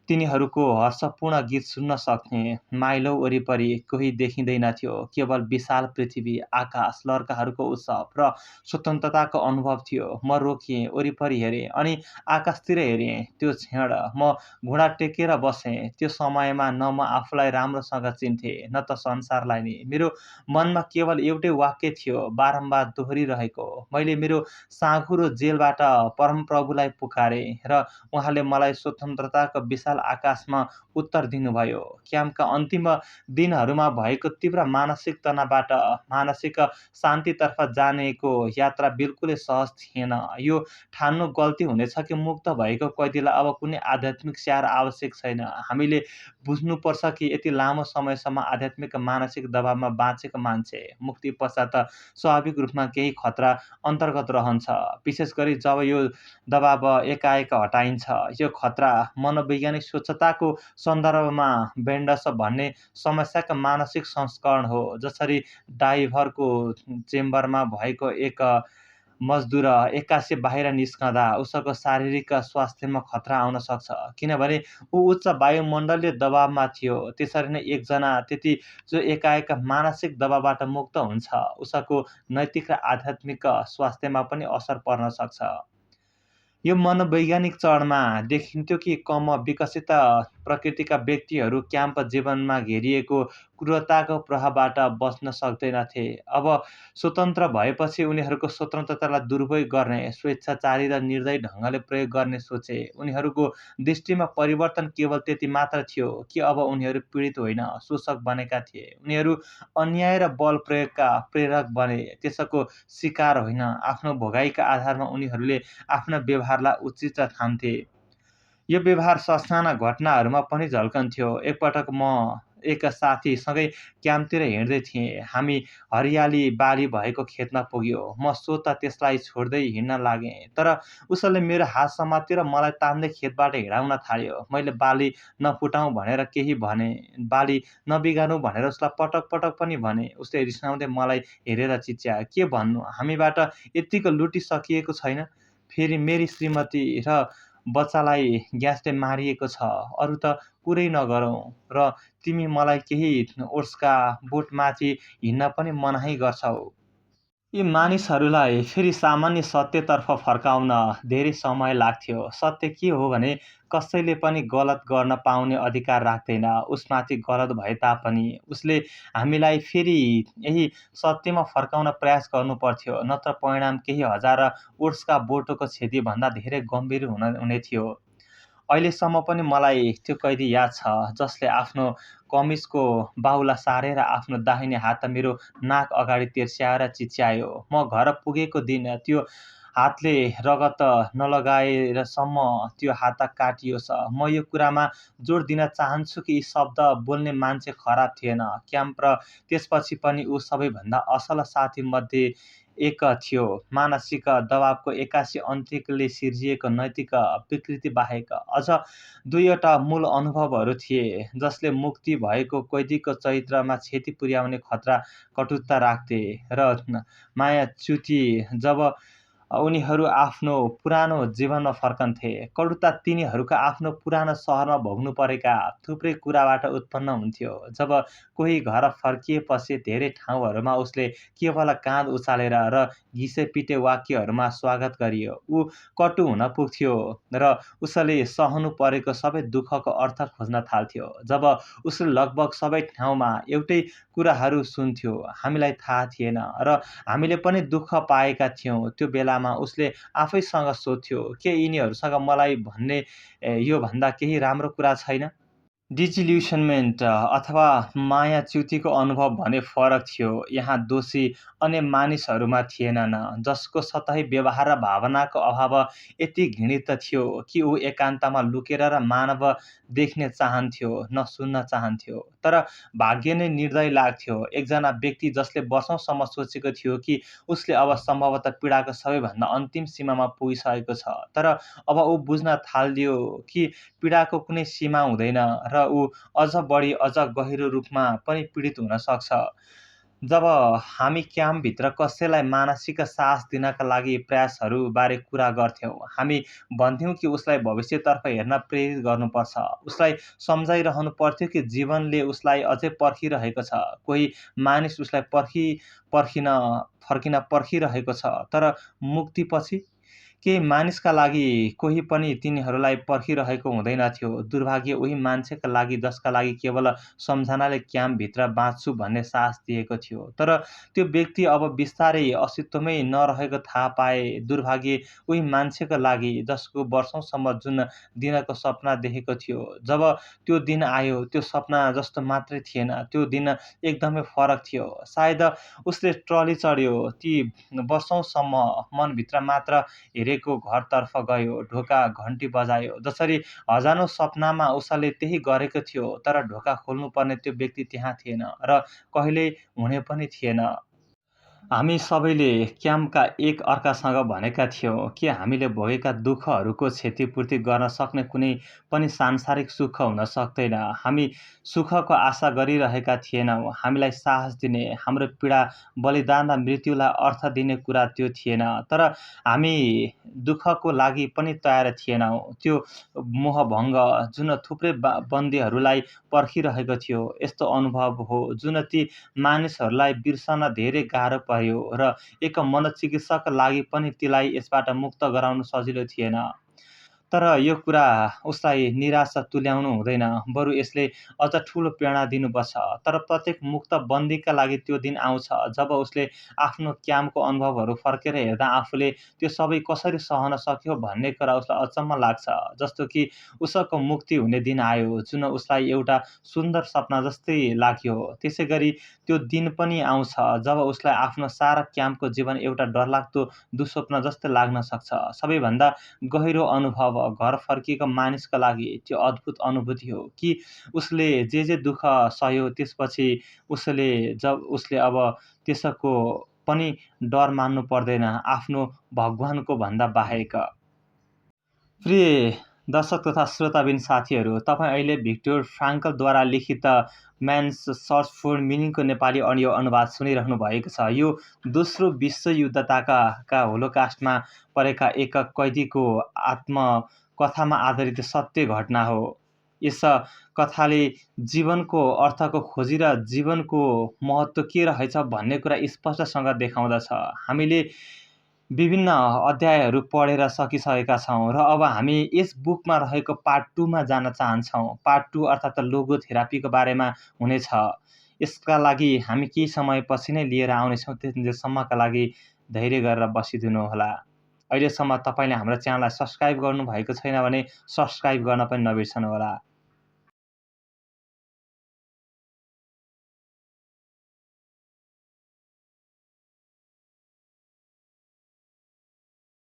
तिनीहरूको हर्षपूर्ण गीत सुन्न सक्थेँ। माइलौँ वरिपरि कोही देखिँदैनथ्यो, केवल विशाल पृथ्वी, आकाश, लर्काहरूको उत्सव र स्वतन्त्रताको अनुभव थियो। म रोकिएँ, वरिपरि हेरेँ अनि आकाशतिर हेरेँ। त्यो क्षण म घुँडा टेकेर बसेँ। त्यो समयमा न म आफूलाई राम्रोसँग चिन्थेँ, न त संसारलाई नै। मेरो मनमा केवल एउटै वाक्य थियो, बारम्बार दोहोरिरहेको। मैले मेरो साँघुरो जेलबाट परमप्रभुलाई पुकारेँ र उहाँले मलाई स्वतन्त्रताको विशाल आकाशमा उत्तर दिनुभयो। क्याम्पका अन्तिम दिनहरूमा भएको तीव्र मानसिक तनावबाट मानसिक शान्तितर्फ जानेको यात्रा बिल्कुलै सहज थिएन। यो ठान्नु गल्ती हुनेछ कि मुक्त भएको कैदीलाई अब कुनै आध्यात्मिक स्याहार आवश्यक छैन। हामीले बुझ्नुपर्छ कि यति लामो समयसम्म आध्यात्मिक मानसिक दबावमा बाँचेको मान्छे मुक्ति पश्चात स्वाभाविक रूपमा केही खतरा अन्तर्गत रहन्छ, विशेष गरी जब यो दबाव एकाएक हटाइन्छ। यो खतरा मनोवैज्ञानिक स्वच्छताको सन्दर्भमा बेन्डस भन्ने समस्याको मानसिक संस्करण हो। जसरी ड्राइभरको चेम्बरमा भएको एक मजदुर एक्कासी बाहिर निस्कँदा उसको शारीरिक स्वास्थ्यमा खतरा आउन सक्छ, किनभने ऊ उच्च वायुमण्डलीय दबावमा थियो। त्यसरी नै एकजना त्यति जो एकाएक मानसिक दबावबाट मुक्त हुन्छ, उसको नैतिक र आध्यात्मिक स्वास्थ्यमा पनि असर पर्न सक्छ। यो मनोवैज्ञानिक चरणमा देखिन्थ्यो कि कम विकसित प्रकृतिका व्यक्तिहरू क्याम्प जीवनमा घेरिएको क्रूरताको प्रभावबाट बच्न सक्दैनथे। अब स्वतन्त्र भएपछि उनीहरूको स्वतन्त्रतालाई दुरुपयोग गर्ने, स्वेच्छाचारी र निर्दयी ढङ्गले प्रयोग गर्ने सोचे। उनीहरूको दृष्टिमा परिवर्तन केवल त्यति मात्र थियो कि अब उनीहरू पीडित होइन, शोषक बनेका थिए। उनीहरू अन्याय र बल प्रयोगका प्रेरक बने, त्यसको शिकार होइन। आफ्नो भोगाइका आधारमा उनीहरूले आफ्ना व्यवहारलाई उचित ठान्थे। यो व्यवहार ससाना घटनाहरूमा पनि झल्कन्थ्यो। एकपटक म एक साथीसँगै क्याम्पतिर हिँड्दै थिएँ। हामी हरियाली बाली भएको खेतमा पुग्यो। म स्वतः त्यसलाई छोड्दै हिँड्न लागेँ, तर उसले मेरो हात समात्यो र मलाई तान्दै खेतबाट हिँडाउन थाल्यो। मैले बाली नफुटाउँ भनेर केही भने, बाली नबिगारौँ भनेर उसलाई पटक पटक पनि भने। उसले रिसाउँदै मलाई हेरेर चिच्यायो, के भन्नु, हामीबाट यत्तिको लुटिसकिएको छैन? फेरि मेरी श्रीमती र बच्चालाई ग्यासले मारिएको छ। अरू त कुरै नगरौँ र तिमी मलाई केही ओट्सका बोटमाथि हिँड्न पनि मनाही गर्छौ। यी मानिसहरूलाई फेरि सामान्य सत्यतर्फ फर्काउन धेरै समय लाग्थ्यो। सत्य के हो भने कसैले पनि गलत गर्न पाउने अधिकार राख्दैन, उसमाथि गलत भए तापनि। उसले हामीलाई फेरि यही सत्यमा फर्काउन प्रयास गर्नुपर्थ्यो, नत्र परिणाम केही हजार ओट्सका बोटको क्षतिभन्दा धेरै गम्भीर हुने थियो। अहिलेसम्म पनि मलाई त्यो कैदी याद छ, जसले आफ्नो कमिजको बाहुला सारेर आफ्नो दाहिने हात मेरो नाक अगाडि तेर्स्याएर चिच्यायो। म घर पुगेको दिन त्यो हातले रगत नलगाएरसम्म त्यो हात काटियोस्। म यो कुरामा जोड दिन चाहन्छु कि यी शब्द बोल्ने मान्छे खराब थिएन। क्याम्प र त्यसपछि पनि ऊ सबैभन्दा असल साथीमध्ये एक थियो। मानसिक दबावको एक्कासी अन्त्यले सिर्जिएको नैतिक विकृति बाहेक अझ दुईवटा मूल अनुभवहरू थिए, जसले मुक्ति भएको कैदीको चरित्रमा क्षति पुर्याउने खतरा कटुता राख्थे र माया च्युति जब उनीहरू आफ्नो पुरानो जीवनमा फर्कन्थे। कटुता तिनीहरूका आफ्नो पुरानो सहरमा भोग्नु परेका थुप्रै कुराबाट उत्पन्न हुन्थ्यो। जब कोही घर फर्किएपछि धेरै ठाउँहरूमा उसले केवल काँध उचालेर र घिसेपिटे वाक्यहरूमा स्वागत गरियो। ऊ कटु हुन पुग्थ्यो र उसले सहनु परेको सबै दुःखको अर्थ खोज्न थाल्थ्यो। जब उसले लगभग सबै ठाउँमा एउटै कुराहरू सुन्थ्यो, हामीलाई थाहा थिएन र हामीले पनि दुःख पाएका थियौँ, त्यो बेलामा उसले आफैसँग सोध्थ्यो, के यिनीहरूसँग मलाई भन्ने योभन्दा केही राम्रो कुरा छैन? डिजिल्युसनमेन्ट अथवा मायाच्युतिको अनुभव भने फरक थियो। यहाँ दोषी अन्य मानिसहरूमा थिएनन्, जसको सतही व्यवहार र भावनाको अभाव यति घृणित थियो कि ऊ एकान्तमा लुकेर र मानव देख्न चाहन्थ्यो, न सुन्न चाहन्थ्यो। तर भाग्य नै निर्दय लाग्थ्यो। एकजना व्यक्ति जसले वर्षौँसम्म सोचेको थियो कि उसले अब सम्भवतः पीडाको सबैभन्दा अन्तिम सीमामा पुगिसकेको छ, तर अब ऊ बुझ्न थाल्यो कि पीडाको कुनै सीमा हुँदैन र ऊ अझ बढी, अझ गहिरो रूपमा पनि पीडित हुन सक्छ। जब हामी क्याम्पभित्र कसैलाई मानसिक साहस दिनका लागि प्रयासहरूबारे कुरा गर्थ्यौँ, हामी भन्थ्यौँ कि उसलाई भविष्यतर्फ हेर्न प्रेरित गर्नुपर्छ। उसलाई सम्झाइरहनु पर्थ्यो कि जीवनले उसलाई अझै पर्खिरहेको छ। कोही मानिस उसलाई पर्खिन फर्किन पर्खिरहेको छ। तर मुक्तिपछि केही मानिसका लागि कोही पनि तिनीहरूलाई पर्खिरहेको हुँदैनथ्यो। दुर्भाग्य उही मान्छेका लागि जसका लागि केवल सम्झनाले क्याम्पभित्र बाँच्छु भन्ने साहस दिएको थियो। तर त्यो व्यक्ति अब बिस्तारै अस्तित्वमै नरहेको थाहा पाए। दुर्भाग्य उही मान्छेका लागि जसको वर्षौँसम्म जुन दिनको सपना देखेको थियो। जब त्यो दिन आयो, त्यो सपना जस्तो मात्रै थिएन, त्यो दिन एकदमै फरक थियो। सायद उसले ट्रली चढ्यो, ती वर्षौँसम्म मनभित्र मात्र हेरेको घरतर्फ गयो, ढोका घन्टी बजायो। जसरी हजारौँ सपनामा उसले त्यही गरेको थियो, तर ढोका खोल्नुपर्ने त्यो व्यक्ति त्यहाँ थिएन र कहिल्यै हुने पनि थिएन। हामी सबैले क्याम्पका एक अर्कासँग भनेका थियौँ कि हामीले भोगेका दुःखहरूको क्षतिपूर्ति गर्न सक्ने कुनै पनि सांसारिक सुख हुन सक्दैन। हामी सुखको आशा गरिरहेका थिएनौँ। हामीलाई साहस दिने, हाम्रो पीडा, बलिदान र मृत्युलाई अर्थ दिने कुरा त्यो थिएन। तर हामी दुःखको लागि पनि तयार थिएनौँ। त्यो मोहभङ्ग जुन थुप्रै बन्दीहरूलाई पर्खिरहेको थियो, यस्तो अनुभव हो जुन ती मानिसहरूलाई बिर्सन धेरै गाह्रो पर्यो र एक मनोचिकित्सकका लागि पनि तीलाई यसबाट मुक्त गराउनु सजिलो थिएन। तर यो कुरा उसलाई निराशा तुल्याउनु हुँदैन, बरु यसले अझ ठुलो प्रेरणा दिनुपर्छ। तर प्रत्येक मुक्त बन्दीका लागि त्यो दिन आउँछ जब उसले आफ्नो क्याम्पको अनुभवहरू फर्केर हेर्दा आफूले त्यो सबै कसरी सहन सक्यो भन्ने कुरा उसलाई अचम्म लाग्छ। जस्तो कि उसको मुक्ति हुने दिन आयो, जुन उसलाई एउटा सुन्दर सपना जस्तै लाग्यो। त्यसैगरी त्यो दिन पनि आउँछ जब उसलाई आफ्नो सारा क्याम्पको जीवन एउटा डरलाग्दो दुःस्वप्न जस्तै लाग्न सक्छ। सबैभन्दा गहिरो अनुभव घर फर्किएको मानिसका लागि त्यो अद्भुत अनुभूति हो कि उसले जे दुःख सह्यो त्यसपछि जब उसले अब त्यसको पनि डर मान्नु पर्दैन आफ्नो भगवानको भन्दा बाहेक। प्रिय दर्शक तथा श्रोताबिन साथीहरू, तपाईँ अहिले भिक्टर फ्राङ्कलद्वारा लिखित म्यान्स सर्च फर मिनिङको नेपाली अडियो अनुवाद सुनिरहनु भएको छ। यो दोस्रो विश्वयुद्धका होलोकास्टमा परेका एक कैदीको आत्मकथामा आधारित सत्य घटना हो। यस कथाले जीवनको अर्थको खोजी र जीवनको महत्त्व के रहेछ भन्ने कुरा स्पष्टसँग देखाउँदछ। हामीले विभिन्न अध्यायहरू पढेर सकिसकेका छौँ र अब हामी यस बुकमा रहेको पार्ट 2 मा जान चाहन्छौँ। पार्ट 2 अर्थात् लोगो थेरापीको बारेमा हुनेछ। यसका लागि हामी केही समयपछि नै लिएर आउनेछौँ। त्यससम्मका लागि धैर्य गरेर बसिदिनुहोला। अहिलेसम्म तपाईँले हाम्रो च्यानललाई सब्स्क्राइब गर्नुभएको छैन भने सब्स्क्राइब गर्न पनि नबिर्सनुहोला।